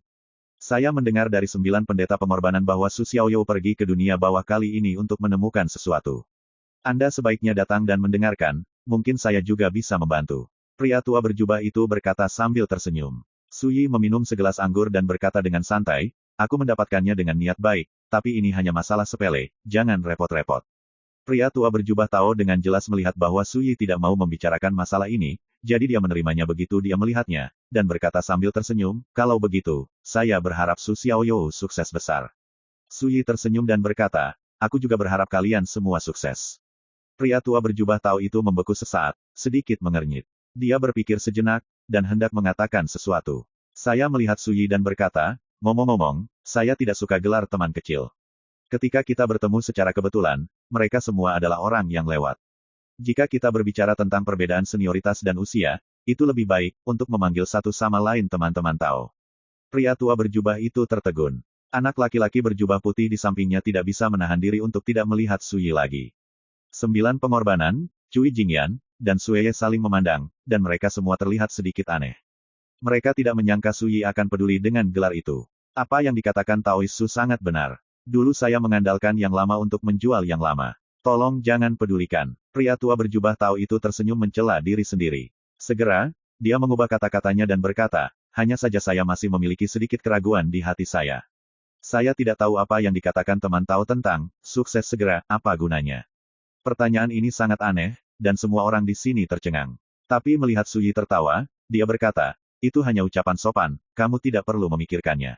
Saya mendengar dari 9 pendeta pengorbanan bahwa Su Xiaoyou pergi ke dunia bawah kali ini untuk menemukan sesuatu. Anda sebaiknya datang dan mendengarkan, mungkin saya juga bisa membantu. Pria tua berjubah itu berkata sambil tersenyum. Sui meminum segelas anggur dan berkata dengan santai, aku mendapatkannya dengan niat baik, tapi ini hanya masalah sepele, jangan repot-repot. Pria tua berjubah Tao dengan jelas melihat bahwa Sui tidak mau membicarakan masalah ini, jadi dia menerimanya begitu dia melihatnya, dan berkata sambil tersenyum, kalau begitu, saya berharap Su Xiaoyou sukses besar. Sui tersenyum dan berkata, aku juga berharap kalian semua sukses. Pria tua berjubah Tao itu membeku sesaat, sedikit mengernyit. Dia berpikir sejenak, dan hendak mengatakan sesuatu. Saya melihat Sui dan berkata, ngomong-ngomong, saya tidak suka gelar teman kecil. Ketika kita bertemu secara kebetulan, mereka semua adalah orang yang lewat. Jika kita berbicara tentang perbedaan senioritas dan usia, itu lebih baik untuk memanggil satu sama lain teman-teman Tao. Pria tua berjubah itu tertegun. Anak laki-laki berjubah putih di sampingnya tidak bisa menahan diri untuk tidak melihat Sui lagi. 9 pengorbanan, Cui Jingyan, dan Sueye saling memandang, dan mereka semua terlihat sedikit aneh. Mereka tidak menyangka Sui akan peduli dengan gelar itu. Apa yang dikatakan Taois Su sangat benar. Dulu saya mengandalkan yang lama untuk menjual yang lama. Tolong jangan pedulikan. Pria tua berjubah Tao itu tersenyum mencela diri sendiri. Segera, dia mengubah kata-katanya dan berkata, hanya saja saya masih memiliki sedikit keraguan di hati saya. Saya tidak tahu apa yang dikatakan teman Tao tentang, sukses segera, apa gunanya. Pertanyaan ini sangat aneh, dan semua orang di sini tercengang. Tapi melihat Sui tertawa, dia berkata, itu hanya ucapan sopan, kamu tidak perlu memikirkannya.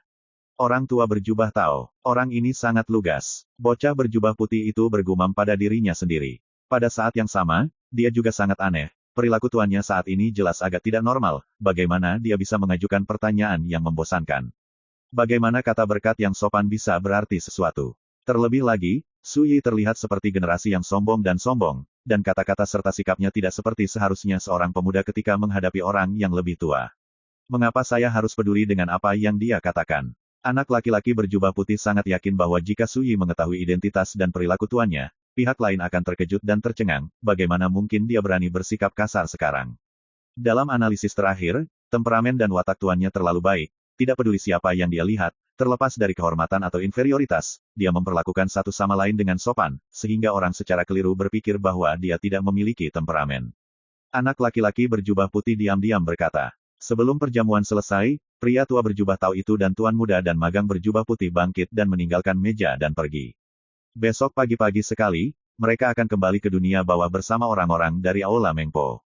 Orang tua berjubah Tao, orang ini sangat lugas. Bocah berjubah putih itu bergumam pada dirinya sendiri. Pada saat yang sama, dia juga sangat aneh. Perilaku tuannya saat ini jelas agak tidak normal, bagaimana dia bisa mengajukan pertanyaan yang membosankan. Bagaimana kata berkat yang sopan bisa berarti sesuatu. Terlebih lagi, Sui terlihat seperti generasi yang sombong, dan kata-kata serta sikapnya tidak seperti seharusnya seorang pemuda ketika menghadapi orang yang lebih tua. Mengapa saya harus peduli dengan apa yang dia katakan? Anak laki-laki berjubah putih sangat yakin bahwa jika Sui mengetahui identitas dan perilaku tuannya, pihak lain akan terkejut dan tercengang, bagaimana mungkin dia berani bersikap kasar sekarang. Dalam analisis terakhir, temperamen dan watak tuannya terlalu baik, tidak peduli siapa yang dia lihat, terlepas dari kehormatan atau inferioritas, dia memperlakukan satu sama lain dengan sopan, sehingga orang secara keliru berpikir bahwa dia tidak memiliki temperamen. Anak laki-laki berjubah putih diam-diam berkata. Sebelum perjamuan selesai, pria tua berjubah Tao itu dan tuan muda dan magang berjubah putih bangkit dan meninggalkan meja dan pergi. Besok pagi-pagi sekali, mereka akan kembali ke dunia bawah bersama orang-orang dari Aula Mengpo.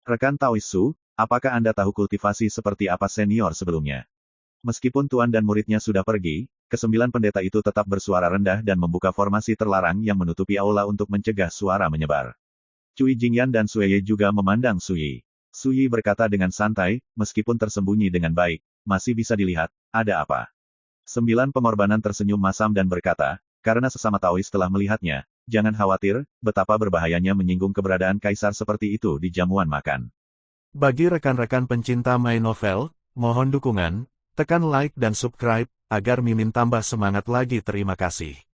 Rekan Taois Su, apakah Anda tahu kultivasi seperti apa senior sebelumnya? Meskipun tuan dan muridnya sudah pergi, ke-9 pendeta itu tetap bersuara rendah dan membuka formasi terlarang yang menutupi aula untuk mencegah suara menyebar. Cui Jingyan dan Sueye juga memandang Sui. Sui berkata dengan santai, meskipun tersembunyi dengan baik, masih bisa dilihat, ada apa? 9 pengorbanan tersenyum masam dan berkata, karena sesama Taois telah melihatnya, jangan khawatir, betapa berbahayanya menyinggung keberadaan kaisar seperti itu di jamuan makan. Bagi rekan-rekan pencinta My Novel, mohon dukungan, tekan like dan subscribe, agar Mimin tambah semangat lagi. Terima kasih.